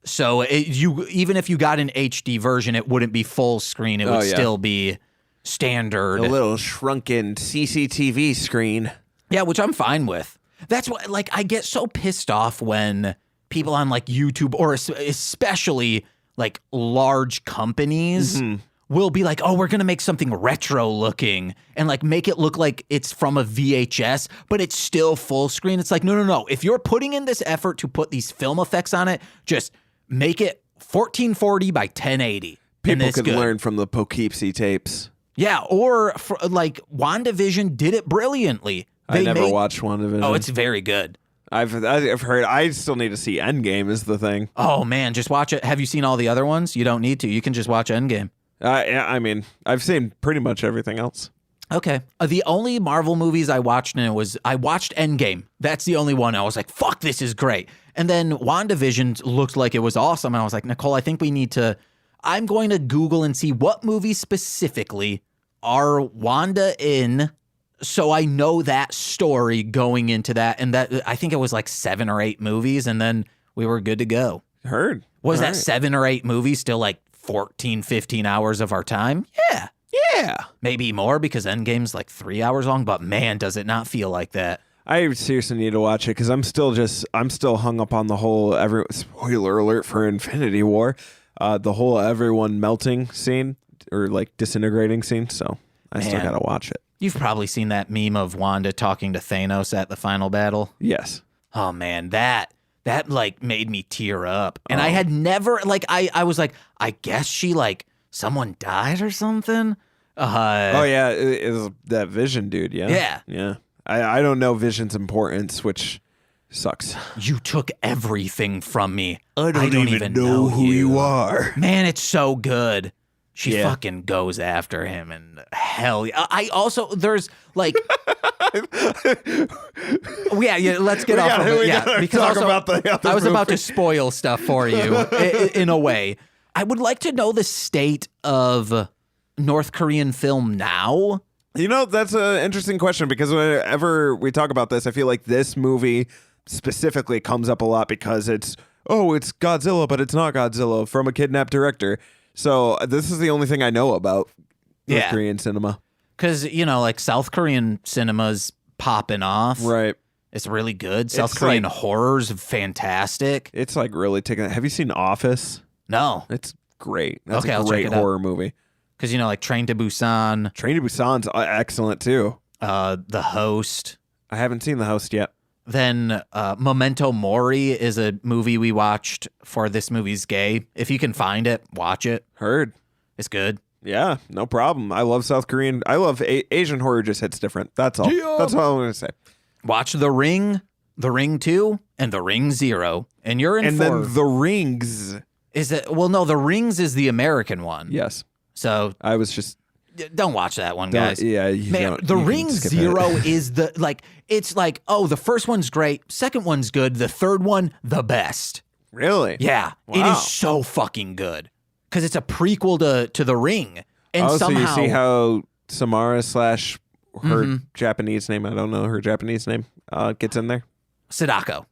So even if you got an HD version, it wouldn't be full screen. It would still be standard. A little shrunken CCTV screen. Yeah, which I'm fine with. That's what I get so pissed off when people on YouTube, or especially large companies, will be like, oh, we're going to make something retro looking and make it look like it's from a VHS, but it's still full screen. It's no. If you're putting in this effort to put these film effects on it, just make it 1440 by 1080. People could learn from the Poughkeepsie tapes. Yeah, or like WandaVision did it brilliantly. I never watched WandaVision. Oh, it's very good. I've heard. I still need to see Endgame is the thing. Oh man, just watch it. Have you seen all the other ones? You don't need to. You can just watch Endgame. Yeah, I mean, I've seen pretty much everything else. Okay. The only Marvel movies I watched I watched Endgame. That's the only one. I was like, fuck, this is great. And then WandaVision looked like it was awesome. And I was like, Nicole, I think I'm going to Google and see what movies specifically are Wanda in, so I know that story going into that. And that, I think it was like 7 or 8 movies, and then we were good to go. Heard. Was that 7 or 8 movies still like 14, 15 hours of our time? Yeah. Yeah. Maybe more because Endgame's like 3 hours long, but man, does it not feel like that. I seriously need to watch it because I'm still hung up on the whole spoiler alert for Infinity War, the whole everyone melting scene or like disintegrating scene. So I still gotta watch it. You've probably seen that meme of Wanda talking to Thanos at the final battle. Yes. Oh man, that like made me tear up. And I had never like I was like, I guess she like someone died or something. Oh yeah, it is that Vision dude. Yeah. Yeah. I don't know Vision's importance, which sucks. You took everything from me. I don't even know who you are. Man, it's so good. She fucking goes after him, and hell, I also there's like, let's get off of it. Yeah, because also, about the other I was about to spoil stuff for you in a way. I would like to know the state of North Korean film now. You know, that's an interesting question because whenever we talk about this, I feel like this movie specifically comes up a lot because it's Godzilla, but it's not Godzilla from a kidnapped director. So this is the only thing I know about North Korean cinema. Because, like South Korean cinema's popping off. Right. It's really good. South Korean horror's fantastic. It's like really taking. Have you seen Office? No. It's great. That's a great horror movie. Because, like Train to Busan. Train to Busan's excellent too. The Host. I haven't seen The Host yet. Then Memento Mori is a movie we watched for This Movie's Gay. If you can find it, watch it. Heard. It's good. Yeah, no problem. I love South Korean. I love Asian horror just hits different. That's all. Yeah. That's all I'm going to say. Watch The Ring, The Ring 2, and The Ring 0. And you're in for... And then The Rings. Is it? Well, no, The Rings is the American one. Yes. So... I was just... Don't watch that one, guys. Yeah, man. The Ring 0 is the it's like, oh, the first one's great, second one's good, the third one the best. Really? Yeah, wow. It is so fucking good because it's a prequel to The Ring, and somehow so you see how Samara / her Japanese name, I don't know her Japanese name, gets in there. Sadako.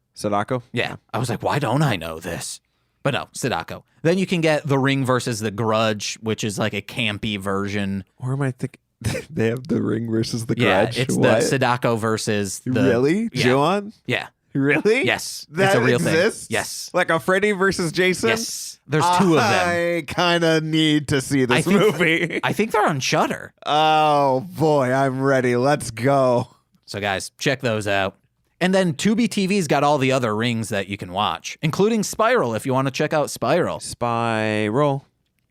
Yeah, I was like, why don't I know this? But no, Sadako. Then you can get The Ring versus The Grudge, which is like a campy version. Or am I thinking they have The Ring versus The Grudge? Yeah, it's the Sadako versus the... Really? Yeah. Joan? Yeah. Really? Yes. That it's a real exists? thing. Yes. Like a Freddy versus Jason? Yes. There's 2 of them. I kind of need to see this movie. I think they're on Shudder. Oh, boy. I'm ready. Let's go. So, guys, check those out. And then Tubi TV's got all the other Rings that you can watch, including Spiral, if you want to check out Spiral. Spiral,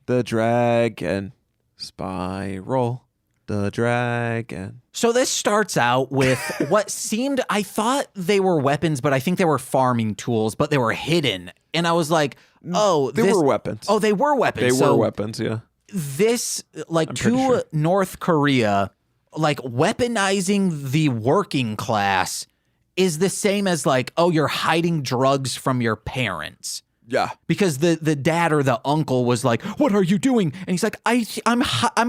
the dragon. Spiral, the dragon. So this starts out with what seemed, I thought they were weapons, but I think they were farming tools, but they were hidden. And I was like, oh. They were weapons. Oh, they were weapons. They were weapons, yeah. This, like, to North Korea, like, weaponizing the working class is the same as like, oh, you're hiding drugs from your parents. Yeah. Because the dad or the uncle was like, what are you doing? And he's like, I'm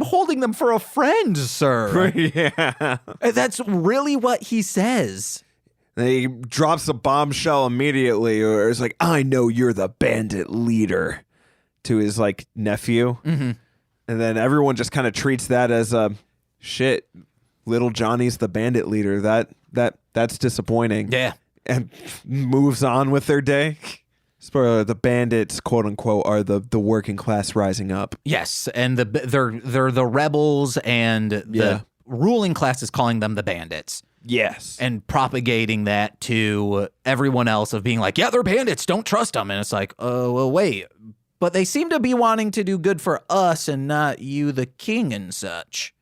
holding them for a friend, sir. Yeah. That's really what he says. And he drops a bombshell immediately, or it's like, I know you're the bandit leader, to his like nephew. Mm-hmm. And then everyone just kind of treats that as shit. Little Johnny's the bandit leader. That's disappointing. Yeah. And moves on with their day. Spoiler, the bandits, quote unquote, are the working class rising up. Yes, and they're the rebels, and the ruling class is calling them the bandits. Yes. And propagating that to everyone else of being like, yeah, they're bandits, don't trust them. And it's like, oh, well, wait, But they seem to be wanting to do good for us and not you, the king, and such.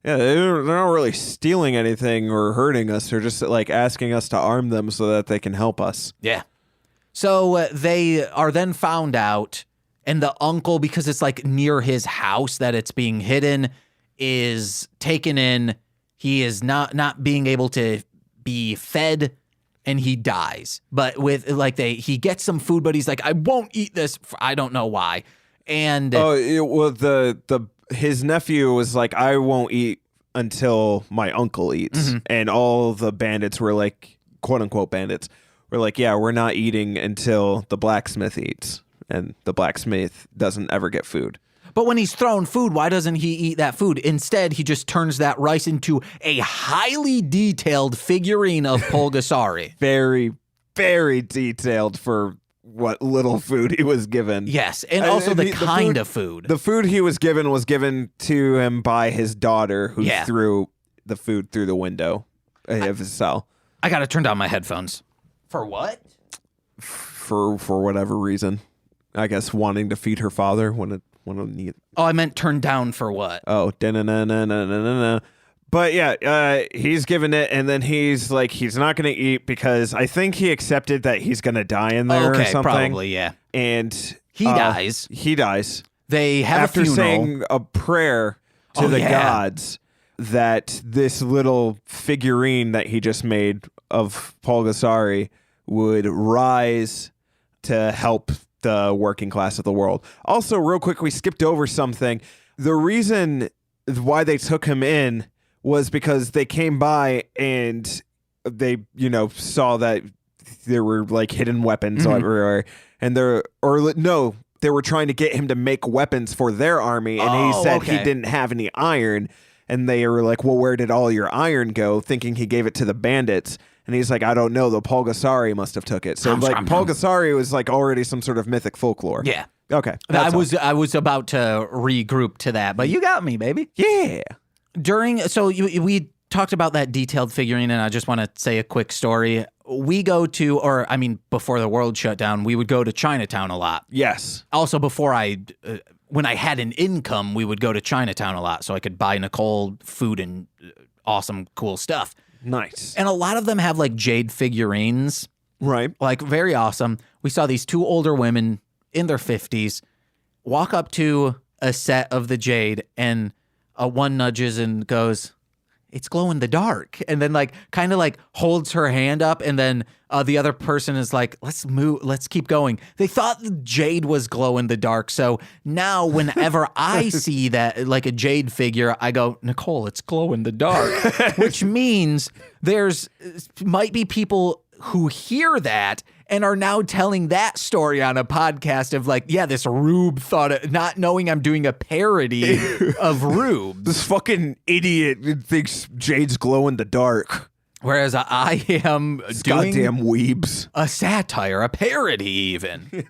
Yeah, they're not really stealing anything or hurting us. They're just like asking us to arm them so that they can help us. Yeah. So they are then found out, and the uncle, because it's like near his house that it's being hidden, is taken in. He is not being able to be fed, and he dies. But with like he gets some food, but he's like, I won't eat this. I don't know why. And his nephew was like, I won't eat until my uncle eats. And all the bandits were like, quote unquote bandits, were like, yeah, we're not eating until the blacksmith eats. And the blacksmith doesn't ever get food. But when he's thrown food, why doesn't he eat that food? Instead, he just turns that rice into a highly detailed figurine of Pulgasari. Very, very detailed for what little food he was given. Yes, and also the kind of food. The food he was given to him by his daughter, who threw the food through the window of his cell. I gotta turn down my headphones. For what? For whatever reason. I guess wanting to feed her father when it need. Oh, I meant turn down for what? Oh, da-na-na-na-na-na-na. But yeah, he's given it, and then he's like, he's not going to eat because I think he accepted that he's going to die in there or something. Probably, yeah. And he dies. He dies. They have after a funeral. Saying a prayer to the gods that this little figurine that he just made of Pulgasari would rise to help the working class of the world. Also, real quick, we skipped over something. The reason why they took him in was because they came by and they, saw that there were like hidden weapons everywhere, and they were trying to get him to make weapons for their army, and he said he didn't have any iron, and they were like, well, where did all your iron go? Thinking he gave it to the bandits. And he's like, I don't know. The Pulgasari must have took it. So Pulgasari was like already some sort of mythic folklore. Yeah. Okay. I was about to regroup to that, but you got me, baby. Yeah. We talked about that detailed figurine, and I just want to say a quick story. We go to, before the world shut down, we would go to Chinatown a lot. Yes. Also, when I had an income, we would go to Chinatown a lot so I could buy Nicole food and awesome, cool stuff. Nice. And a lot of them have like jade figurines. Right. Like very awesome. We saw these two older women in their 50s walk up to a set of the jade, and one nudges and goes, it's glow in the dark. And then kind of holds her hand up, and then the other person is like, let's move, let's keep going. They thought the jade was glow in the dark. So now whenever I see that, like a jade figure, I go, Nicole, it's glow in the dark, which means might be people who hear that and are now telling that story on a podcast of this Rube thought, not knowing I'm doing a parody of Rube. This fucking idiot thinks Jade's glow in the dark. Whereas I am doing goddamn weebs. A satire, a parody even.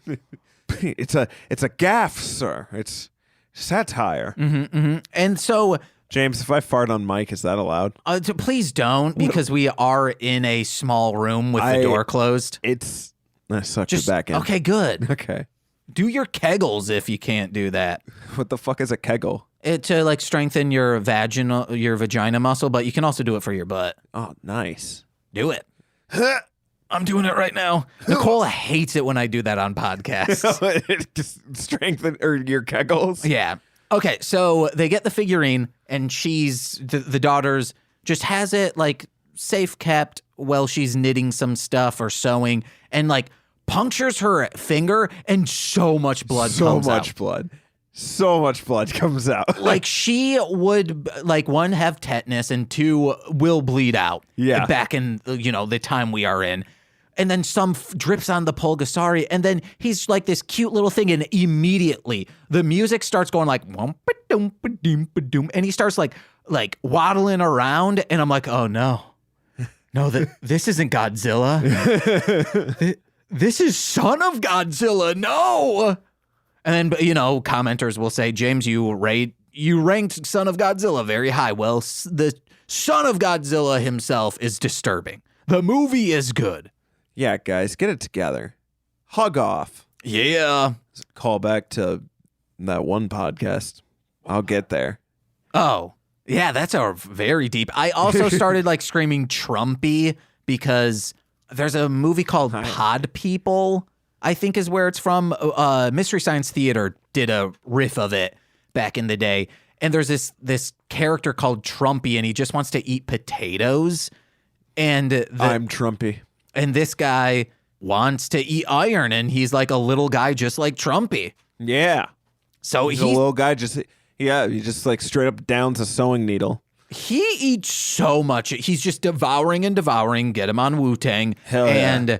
It's a gaffe, sir. It's satire. And so, James, if I fart on mic, is that allowed? Please don't, because we are in a small room with the door closed. I sucked it back in. Okay, good. Okay. Do your kegels if you can't do that. What the fuck is a kegel? To strengthen your vagina muscle, but you can also do it for your butt. Oh, nice. Do it. I'm doing it right now. Nicole hates it when I do that on podcasts. Just strengthen your kegels? Yeah. Okay, so they get the figurine, and the daughter's just has it safe kept while she's knitting some stuff or sewing, and punctures her finger, and so much blood comes out. So much blood comes out. She would, one, have tetanus, and two, will bleed out. Yeah. Back in, the time we are in. And then some drips on the Pulgasari, and then he's this cute little thing, and immediately the music starts going and he starts waddling around, and I'm like, oh no. No, this isn't Godzilla. This is Son of Godzilla. No. And then, commenters will say, James, you ranked Son of Godzilla very high. Well, the Son of Godzilla himself is disturbing. The movie is good. Yeah, guys, get it together. Hug off. Yeah. Call back to that one podcast. I'll get there. Oh, yeah, that's a very deep. I also started like screaming Trumpy because there's a movie called Pod People, I think is where it's from. Mystery Science Theater did a riff of it back in the day. And there's this character called Trumpy, and he just wants to eat potatoes. And I'm Trumpy. And this guy wants to eat iron, and he's like a little guy just like Trumpy. Yeah. So he's a little guy he just like straight up downs a sewing needle. He eats so much. He's just devouring and devouring. Get him on Wu-Tang. Hell yeah. And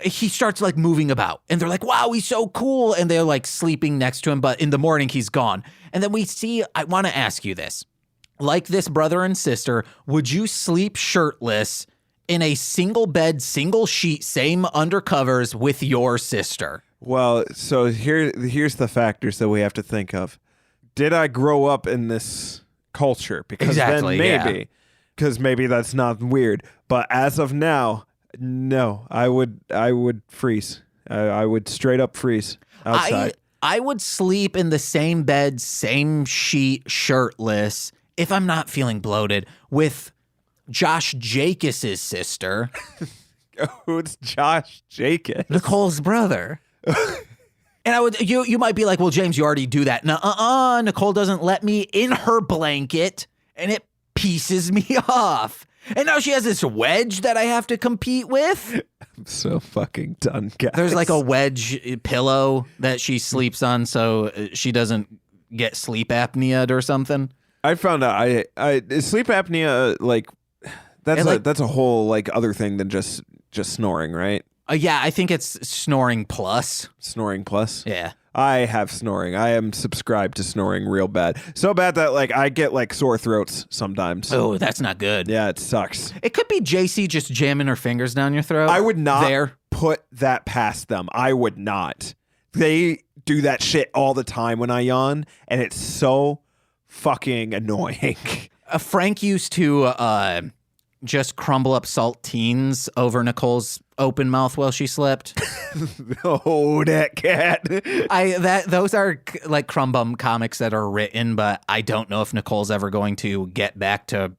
he starts like moving about, and they're like, wow, he's so cool. And they're like sleeping next to him, but in the morning he's gone. And then we see, I want to ask you this. Like this brother and sister, would you sleep shirtless in a single bed, single sheet, same undercovers with your sister? Well, so here's the factors that we have to think of. Did I grow up in this culture? Because then maybe. Because maybe that's not weird. But as of now, no, I would freeze. I would straight up freeze outside. I would sleep in the same bed, same sheet, shirtless, if I'm not feeling bloated, with Josh Jacobs' sister. Who's Josh Jacobs? Nicole's brother. And I would you might be like, well, James, you already do that. No, Nicole doesn't let me in her blanket, and it pieces me off. And now she has this wedge that I have to compete with. I'm so fucking done, guys. There's like a wedge pillow that she sleeps on so she doesn't get sleep apnea or something. I found out I sleep apnea, like that's a whole like other thing than just snoring, right? Yeah, I think it's snoring plus. Snoring plus? Yeah. I have snoring. I am subscribed to snoring real bad. So bad that like I get like sore throats sometimes. Oh, that's not good. Yeah, it sucks. It could be JC just jamming her fingers down your throat. I would not put that past them. I would not. They do that shit all the time when I yawn, and it's so fucking annoying. Frank used to just crumble up saltines over Nicole's open mouth while she slept. Oh, that cat. Those are like Crumb Bum comics that are written, but I don't know if Nicole's ever going to get back to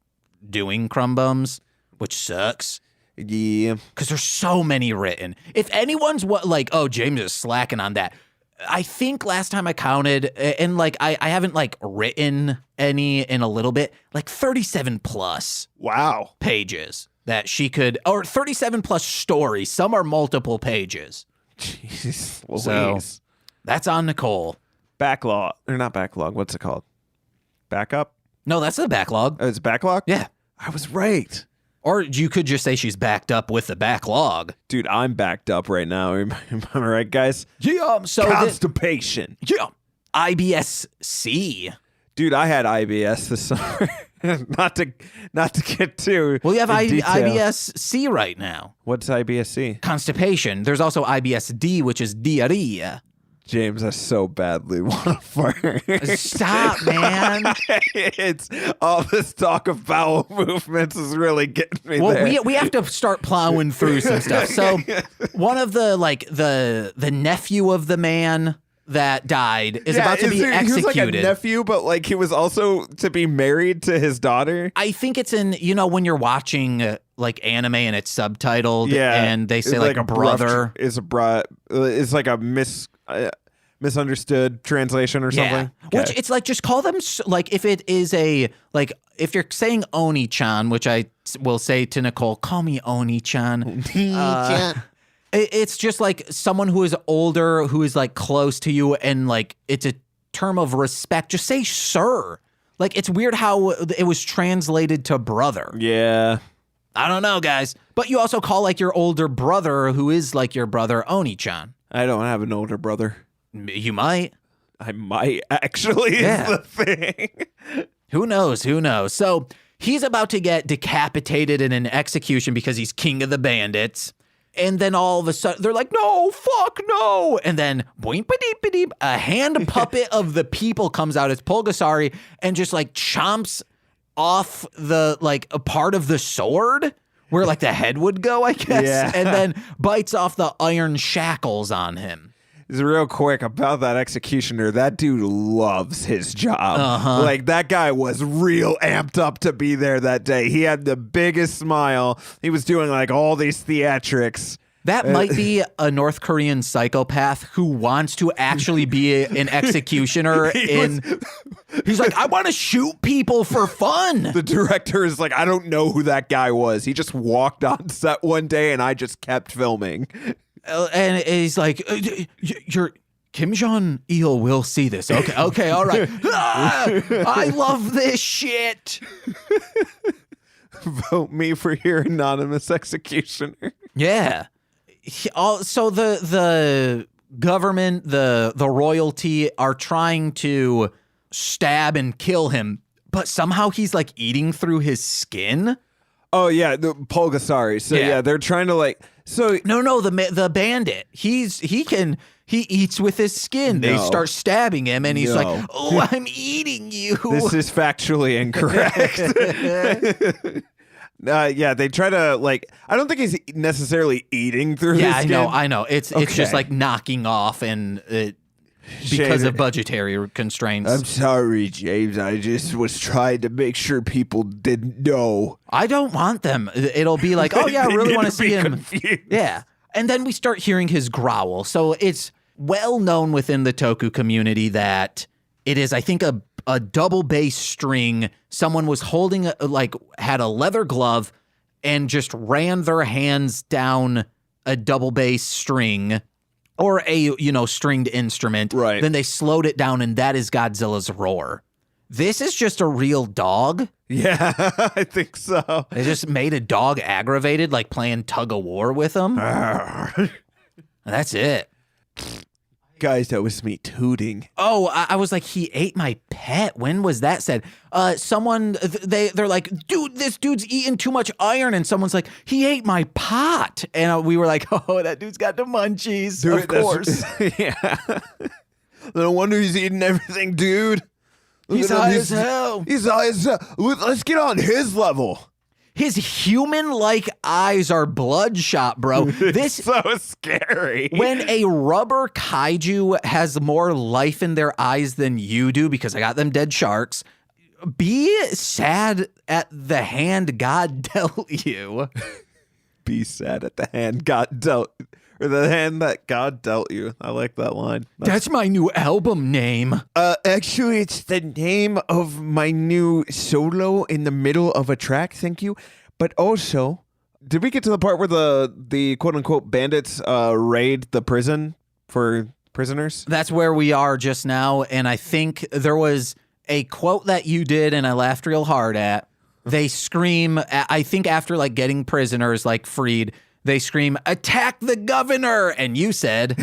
doing Crumb Bums, which sucks. Yeah. Because there's so many written. If anyone's like, oh, James is slacking on that. I think last time I counted, and like I haven't like written any in a little bit, like 37 plus pages that she could, or 37 plus stories. Some are multiple pages. Jeez Louise. So that's on Nicole. Backlog, or not backlog, what's it called? Backup? No, that's the backlog. Oh, it's backlog? Yeah. I was right. Or you could just say she's backed up with the backlog. Dude, I'm backed up right now. Am I right, guys? Yeah. So constipation. Yeah. IBS-C. Dude, I had IBS this summer. not to get too. Well, you have IBS-C right now. What's IBS-C? Constipation. There's also IBS-D, which is diarrhea. James, I so badly want to fart. Stop, man. It's all this talk of bowel movements is really getting me there. Well, we have to start plowing through some stuff. So one of the nephew of the man that died is about to be executed. He was like a nephew, but like he was also to be married to his daughter. I think it's in, when you're watching like anime and it's subtitled and they say like a brother. It's like a misunderstood translation or something. Okay. Which it's like, just call them, like if it is if you're saying Oni-chan, which I will say to Nicole, call me Oni-chan. It's just like someone who is older, who is like close to you, and like it's a term of respect. Just say sir. Like it's weird how it was translated to brother. Yeah. I don't know, guys. But you also call like your older brother, who is like your brother, Oni-chan. I don't have an older brother. You might. I might actually is the thing. Who knows? So he's about to get decapitated in an execution because he's king of the bandits. And then all of a sudden, they're like, no, fuck no. And then, boing-ba-deep-ba-deep, a hand puppet of the people comes out as Pulgasari and just like chomps off the, like, a part of the sword where like the head would go, I guess. Yeah. And then bites off the iron shackles on him. real quick about that executioner. That dude loves his job. Like, that guy was real amped up to be there that day. He had the biggest smile. He was doing like all these theatrics. That might be a North Korean psychopath who wants to actually be an executioner. He's like, I want to shoot people for fun. The director is like, I don't know who that guy was. He just walked on set one day and I just kept filming. And he's like, you're Kim Jong-il will see this. Okay, all right. I love this shit. Vote me for your anonymous executioner. Yeah. So the government, the royalty are trying to stab and kill him, but somehow he's like eating through his skin. Oh yeah, the Pulgasari. So yeah, they're trying to like. So no, the bandit. He eats with his skin. No. They start stabbing him, and he's like, "Oh, I'm eating you." This is factually incorrect. Yeah, they try to like. I don't think he's necessarily eating through his skin. Yeah, I know. It's just like knocking off, and because of budgetary constraints. I'm sorry, James. I just was trying to make sure people didn't know. I don't want them. It'll be like, oh yeah, I really want to see him. Confused. Yeah, and then we start hearing his growl. So it's well known within the toku community that it is, I think, a double bass string. Someone was holding had a leather glove and just ran their hands down a double bass string or a, stringed instrument. Right. Then they slowed it down, and that is Godzilla's roar. This is just a real dog. Yeah, I think so. They just made a dog aggravated, like playing tug of war with him. That's it. Guys, that was me tooting. Oh, I was like, he ate my pet. When was that said? They're like, dude, this dude's eating too much iron. And someone's like, he ate my pot. And we were like, oh, that dude's got the munchies. Dude, of course. Yeah. No wonder he's eating everything, dude. He's high as hell. He's high as hell. Let's get on his level. His human-like eyes are bloodshot, bro. This so scary. When a rubber kaiju has more life in their eyes than you do, because I got them dead sharks, be sad at the hand God dealt you. Be sad at the hand God dealt, or the hand that God dealt you. I like that line. That's my new album name. Actually, it's the name of my new solo in the middle of a track. Thank you. But also, did we get to the part where the quote unquote bandits raid the prison for prisoners? That's where we are just now. And I think there was a quote that you did and I laughed real hard at. They scream, I think after like getting prisoners like freed, they scream, attack the governor. And you said,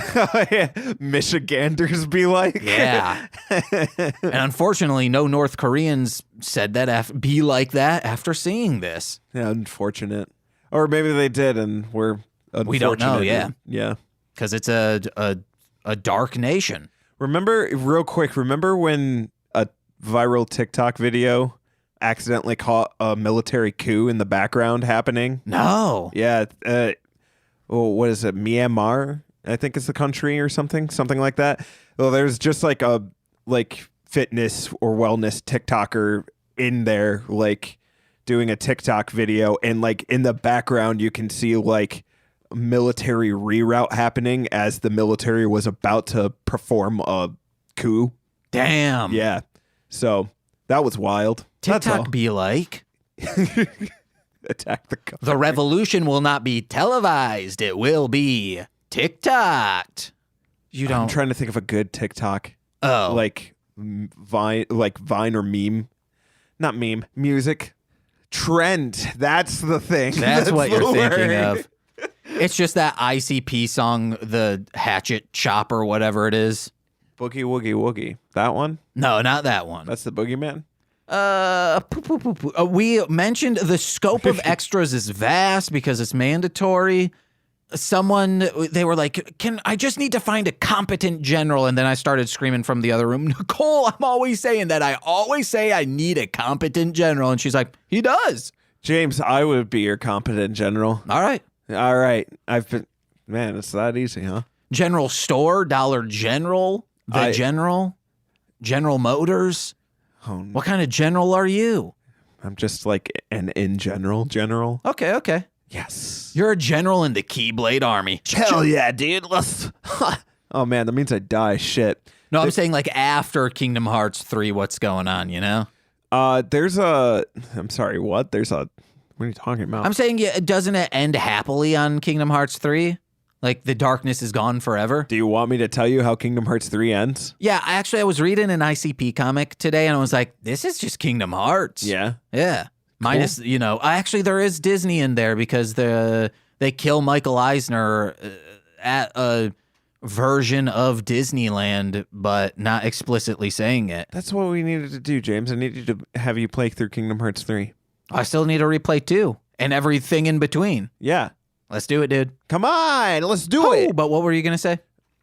Michiganders be like. Yeah. And unfortunately, no North Koreans said that be like that after seeing this. Yeah, unfortunate. Or maybe they did and we're unfortunate. We don't know, yeah. Yeah. Because it's a dark nation. Real quick, remember when a viral TikTok video accidentally caught a military coup in the background happening? No. Yeah. What is it? Myanmar, I think is the country or something like that. Well, there's just like a fitness or wellness TikToker in there, like doing a TikTok video. And like in the background, you can see like military reroute happening as the military was about to perform a coup. Damn. Yeah. So that was wild. TikTok be like. Attack the government. The revolution will not be televised. It will be TikToked. I'm trying to think of a good TikTok. Oh. Like Vine or meme. Not meme. Music. Trend. That's the thing. That's what you're thinking of. It's just that ICP song, the Hatchet Chop or whatever it is. Boogie Woogie Woogie. That one? No, not that one. That's the Boogeyman? We mentioned the scope of extras is vast because it's mandatory. They were like, I just need to find a competent general. And then I started screaming from the other room, Nicole, I'm always saying that. I always say I need a competent general. And she's like, he does. James, I would be your competent general. All right. Man, it's that easy, huh? General Store, Dollar General, General Motors. Oh, What kind of general are you? I'm just like an in general. Okay. Yes. You're a general in the Keyblade Army. Hell yeah, dude. Let's. Oh man, that means I die. Shit. No, I'm saying like after Kingdom Hearts 3, what's going on, you know? There's a. I'm sorry. What? There's a. What are you talking about? I'm saying, doesn't it end happily on Kingdom Hearts 3? Like the darkness is gone forever? Do you want me to tell you how Kingdom Hearts 3 ends? Yeah, I was reading an ICP comic today and I was like, this is just Kingdom Hearts. Yeah. Yeah. Minus, actually there is Disney in there because they kill Michael Eisner at a version of Disneyland, but not explicitly saying it. That's what we needed to do, James. I needed to have you play through Kingdom Hearts 3. I still need to replay 2 and everything in between. Yeah. Let's do it, dude. Come on, let's do it. But what were you going to say?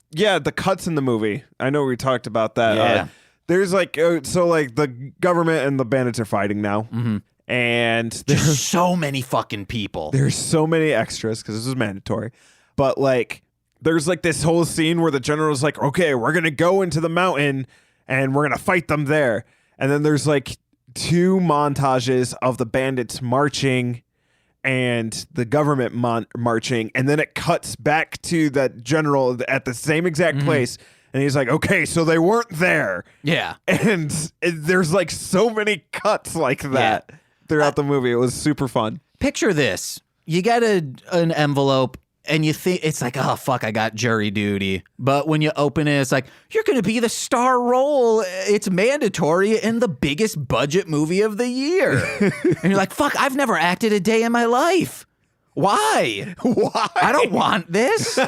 Yeah, the cuts in the movie. I know we talked about that. Yeah. There's like, the government and the bandits are fighting now. Mm-hmm. And There's so many fucking people. there's so many extras because this is mandatory. But like, there's like this whole scene where the general's like, okay, we're going to go into the mountain and we're going to fight them there. And then there's like 2 montages of the bandits marching and the government marching, and then it cuts back to that general at the same exact place, and he's like, okay, so they weren't there. Yeah. And there's like so many cuts like that throughout the movie. It was super fun. Picture this. You get an envelope and you think it's like, oh, fuck, I got jury duty. But when you open it, it's like, you're going to be the star role. It's mandatory in the biggest budget movie of the year. And you're like, fuck, I've never acted a day in my life. Why? I don't want this.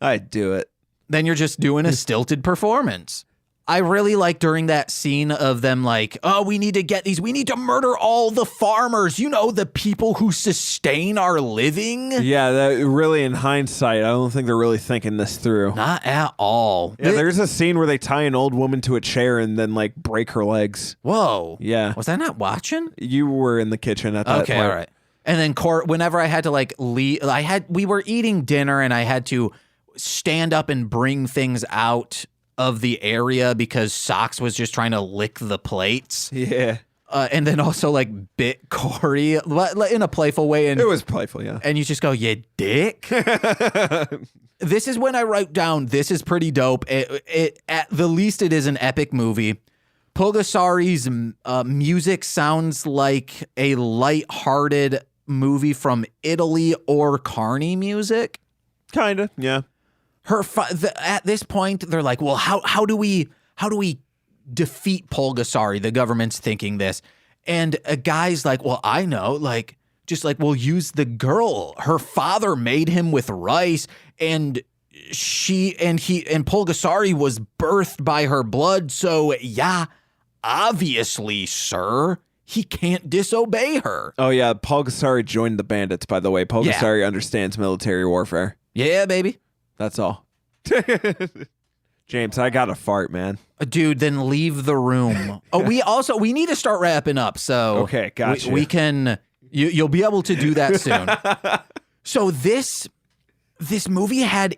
I'd do it. Then you're just doing a stilted performance. I really like during that scene of them like, oh, we need to murder all the farmers, the people who sustain our living. Yeah, that really, in hindsight, I don't think they're really thinking this through. Not at all. Yeah, there's a scene where they tie an old woman to a chair and then like break her legs. Whoa. Yeah. Was I not watching? You were in the kitchen at that Okay, point. all right. And then whenever I had to like leave, we were eating dinner and I had to stand up and bring things out of the area because Socks was just trying to lick the plates. Yeah. And then also like bit Corey in a playful way. And it was playful, yeah. And you just go, you dick. This is when I wrote down, this is pretty dope. It at the least, it is an epic movie. Pulgasari's music sounds like a light-hearted movie from Italy or Carney music. Kind of, yeah. At this point, they're like, well, how do we defeat Pulgasari? The government's thinking this. And a guy's like, well, I know, we'll use the girl. Her father made him with rice, and Pulgasari was birthed by her blood. So yeah, obviously, sir, he can't disobey her. Oh yeah, Pulgasari joined the bandits, by the way. Pulgasari understands military warfare. Yeah, baby. That's all. James, I got a fart, man. Dude, then leave the room. We need to start wrapping up. So okay, gotcha. We can. You'll be able to do that soon. So this movie had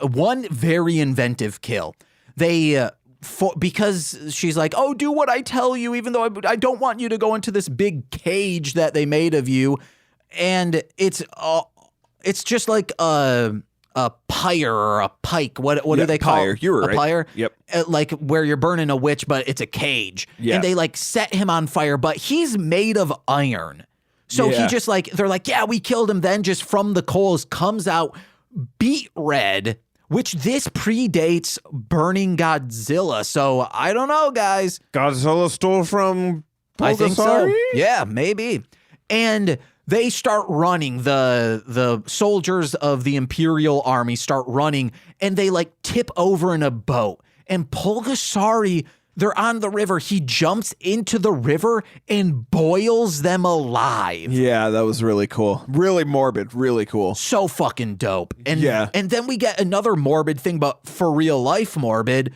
one very inventive kill. Because she's like, oh, do what I tell you, even though I don't want you to go into this big cage that they made of you, and it's just like a pyre or a pike. What do they call it? You were right. A pyre? Yep. Like where you're burning a witch, but it's a cage. Yeah. And they like set him on fire, but he's made of iron. So he just they're like, yeah, we killed him. Then just from the coals comes out beet red, which this predates burning Godzilla. So I don't know, guys. Godzilla stole from Pulgasari? I think so. Yeah, maybe. And they start running. The soldiers of the Imperial Army start running, and they like tip over in a boat. And Pulgasari, they're on the river. He jumps into the river and boils them alive. Yeah, that was really cool. Really morbid. Really cool. So fucking dope. And yeah. And then we get another morbid thing, but for real life morbid.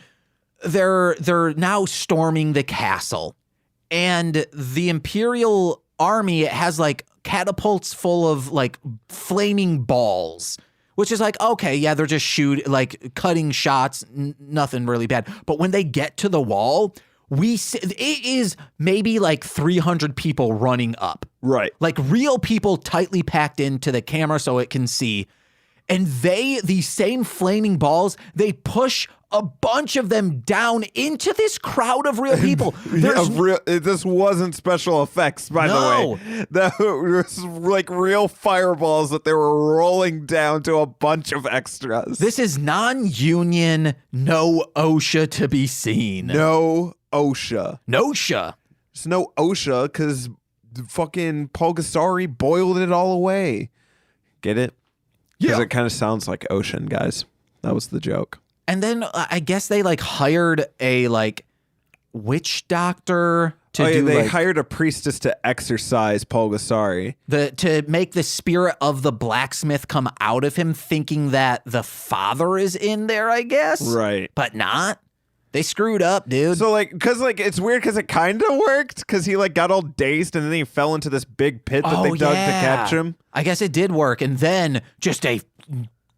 They're now storming the castle, and the Imperial Army has like catapults full of like flaming balls, which is like, okay, yeah, they're just cutting shots, nothing really bad. But when they get to the wall, we see, it is maybe like 300 people running up. Right. Like real people tightly packed into the camera so it can see. And these same flaming balls, they push a bunch of them down into this crowd of real people. This wasn't special effects, by the way. That was like real fireballs that they were rolling down to a bunch of extras. This is non-union, no OSHA to be seen. No OSHA. No-sha. There's no OSHA because fucking Pulgasari boiled it all away. Get it? Because it kind of sounds like ocean, guys. That was the joke. And then I guess they like hired a like witch doctor to do. They hired a priestess to exorcise Pulgasari. To make the spirit of the blacksmith come out of him, thinking that the father is in there, I guess. Right. But not. They screwed up, dude. So it's weird because it kind of worked because he like got all dazed and then he fell into this big pit that they dug to catch him. I guess it did work. And then just a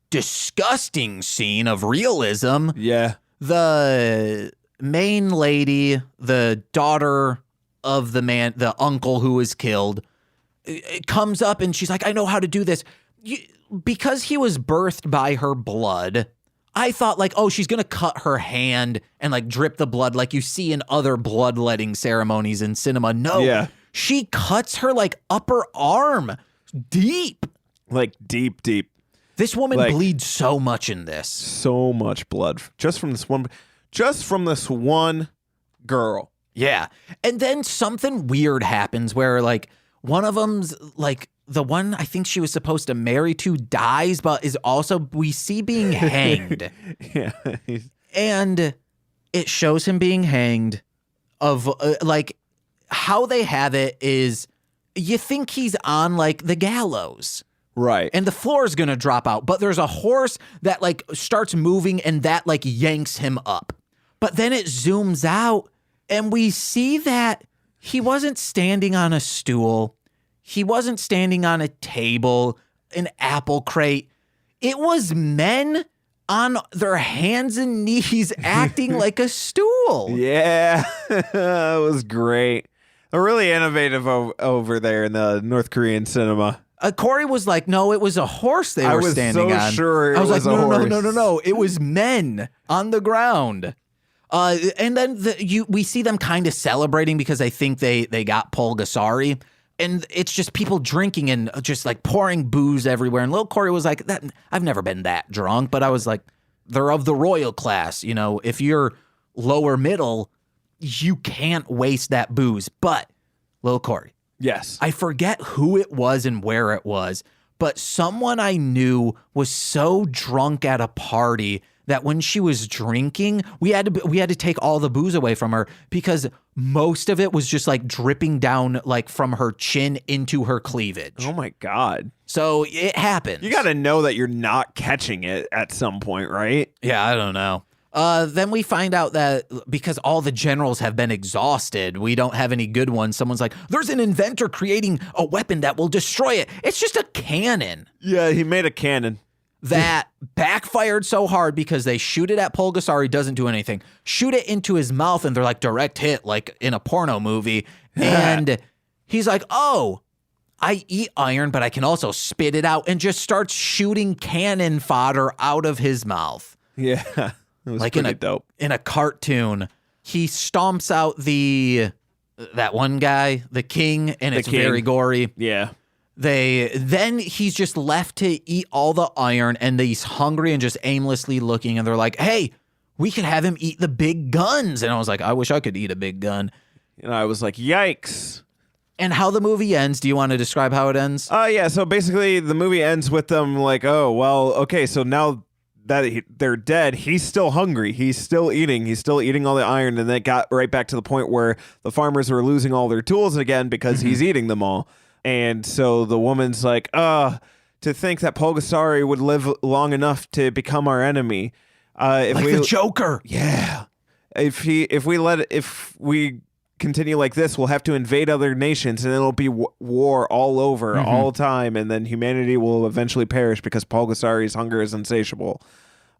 disgusting scene of realism. Yeah. The main lady, the daughter of the uncle who was killed, it comes up and she's like, I know how to do this. Because he was birthed by her blood, I thought like, oh, she's going to cut her hand and like drip the blood like you see in other bloodletting ceremonies in cinema. No, yeah. She cuts her like upper arm deep. Like deep. This woman bleeds so much in this. So much blood just from this one girl. Yeah. And then something weird happens where like one of them's like the one I think she was supposed to marry to dies, but is also we see being hanged. Yeah. And it shows him being hanged of like how they have it is you think he's on like the gallows. Right. And the floor is going to drop out, but there's a horse that like starts moving and that like yanks him up. But then it zooms out and we see that he wasn't standing on a stool. He wasn't standing on a table, an apple crate. It was men on their hands and knees acting like a stool. Yeah, it was great. They're really innovative over there in the North Korean cinema. Corey was like, no, it was a horse they were standing on. I was so sure it was like, a horse. No. It was men on the ground. And then we see them kind of celebrating because I think they got Pulgasari. And it's just people drinking and just like pouring booze everywhere. And little Corey was like, I've never been that drunk. But I was like, they're of the royal class. You know, if you're lower middle, you can't waste that booze. But little Corey. Yes. I forget who it was and where it was, but someone I knew was so drunk at a party that when she was drinking, we had to take all the booze away from her because most of it was just like dripping down like from her chin into her cleavage. Oh my God. So it happens. You got to know that you're not catching it at some point, right? Yeah, I don't know. Then we find out that because all the generals have been exhausted, we don't have any good ones. Someone's like, there's an inventor creating a weapon that will destroy it. It's just a cannon. Yeah, he made a cannon. That backfired so hard because they shoot it at Pulgasari, doesn't do anything. Shoot it into his mouth and they're like direct hit, like in a porno movie. And he's like, oh, I eat iron, but I can also spit it out, and just starts shooting cannon fodder out of his mouth. Yeah, it was like pretty dope. In a cartoon, he stomps out that one guy, the king, and it's very gory. Yeah. Then he's just left to eat all the iron, and he's hungry and just aimlessly looking, and they're like, hey, we could have him eat the big guns. And I was like, I wish I could eat a big gun. And I was like, yikes. And how the movie ends, do you want to describe how it ends? Yeah, so basically the movie ends with them like, oh, well, okay, so now that they're dead, he's still hungry. He's still eating all the iron, and they got right back to the point where the farmers were losing all their tools again because he's eating them all. And so the woman's like, to think that Pulgasari would live long enough to become our enemy. If like the Joker. Yeah. If we continue like this, we'll have to invade other nations, and it'll be war all over, all the time, and then humanity will eventually perish because Pulgasari's hunger is insatiable.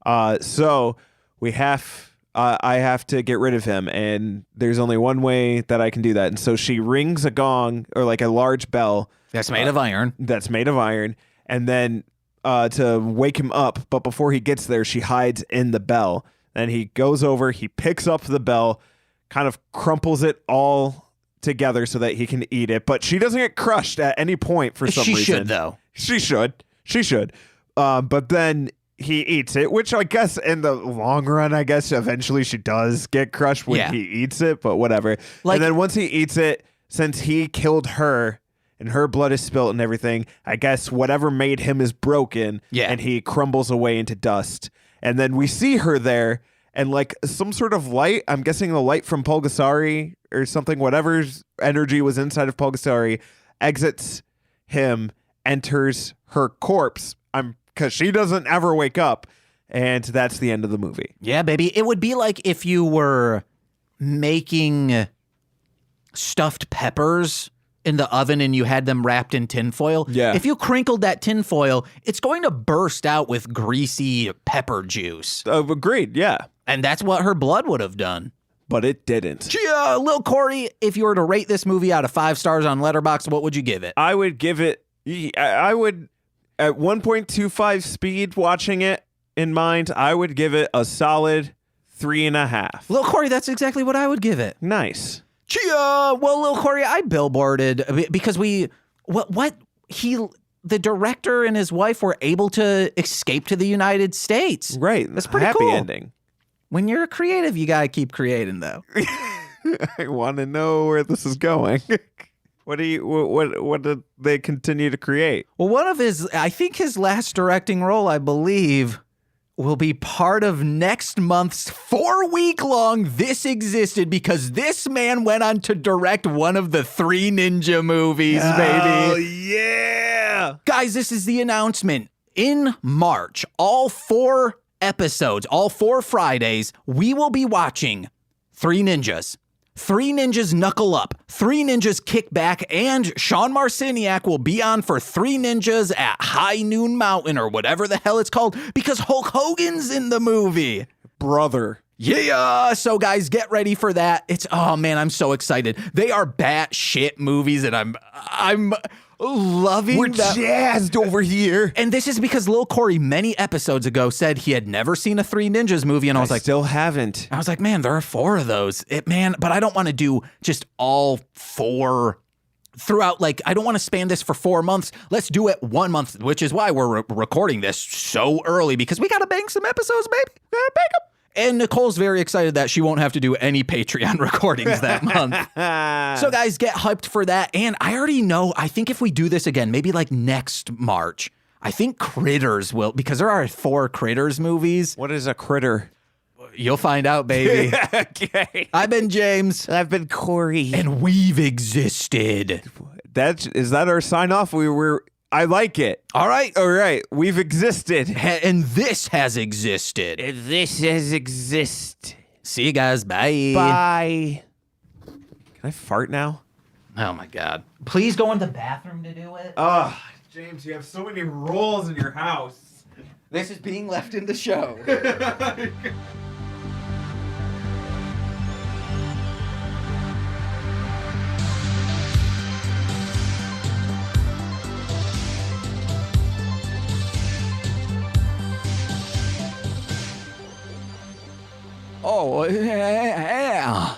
So we have, I have to get rid of him, and there's only one way that I can do that. And so she rings a gong, or like a large bell. That's made of iron. That's made of iron. And then to wake him up, but before he gets there, she hides in the bell. And he goes over, he picks up the bell, kind of crumples it all together so that he can eat it. But she doesn't get crushed at any point for some reason. She should, though. She should. But then he eats it, which I guess in the long run, I guess eventually she does get crushed when he eats it, but whatever. And then once he eats it, since he killed her and her blood is spilt and everything, I guess whatever made him is broken, and he crumbles away into dust. And then we see her there, and like some sort of light, I'm guessing the light from Pulgasari or something, whatever's energy was inside of Pulgasari, exits him, enters her corpse, because she doesn't ever wake up, and that's the end of the movie. Yeah, baby. It would be like if you were making stuffed peppers in the oven and you had them wrapped in tinfoil. Yeah. If you crinkled that tinfoil, it's going to burst out with greasy pepper juice. Agreed, yeah. And that's what her blood would have done. But it didn't. Lil Corey, if you were to rate this movie out of 5 stars on Letterboxd, what would you give it? I would give it, I would, at 1.25 speed watching it in mind, I would give it a solid 3.5. Lil Corey, that's exactly what I would give it. Nice. Well, Lil Corey, I billboarded because the director and his wife were able to escape to the United States. Right. That's pretty happy cool. ending. When you're a creative, you got to keep creating, though. I want to know where this is going. What did they continue to create? Well, one of his last directing role, I believe, will be part of next month's 4-week-long This Existed, because this man went on to direct one of the 3 Ninja movies, baby. Oh, yeah. Guys, this is the announcement. In March, all 4 episodes, all 4 Fridays, we will be watching 3 Ninjas. 3 Ninjas Knuckle Up, 3 Ninjas Kick Back, and Sean Marciniak will be on for 3 Ninjas at High Noon Mountain, or whatever the hell it's called, because Hulk Hogan's in the movie. Brother. Yeah, so guys, get ready for that. Oh man, I'm so excited. They are batshit movies, and I'm loving We're that. jazzed over here. And this is because Lil Corey many episodes ago said he had never seen a 3 Ninjas movie, and I was like, still haven't. I was like, man, there are 4 of those. But I don't want to do just all 4 throughout. Like, I don't want to span this for 4 months. Let's do it 1 month, which is why we're recording this so early, because we got to bang some episodes, baby. Gotta bang them. And Nicole's very excited that she won't have to do any Patreon recordings that month. So guys, get hyped for that. And I already know, I think if we do this again, maybe like next March, I think Critters will, because there are 4 Critters movies. What is a critter? You'll find out, baby. Okay. I've been James. I've been Corey. And we've existed. Is that our sign off? I like it. All right. We've existed. And this has existed. See you guys. Bye. Bye. Can I fart now? Oh my God. Please go in the bathroom to do it. Oh, James, you have so many rolls in your house. This is being left in the show. Oh, yeah.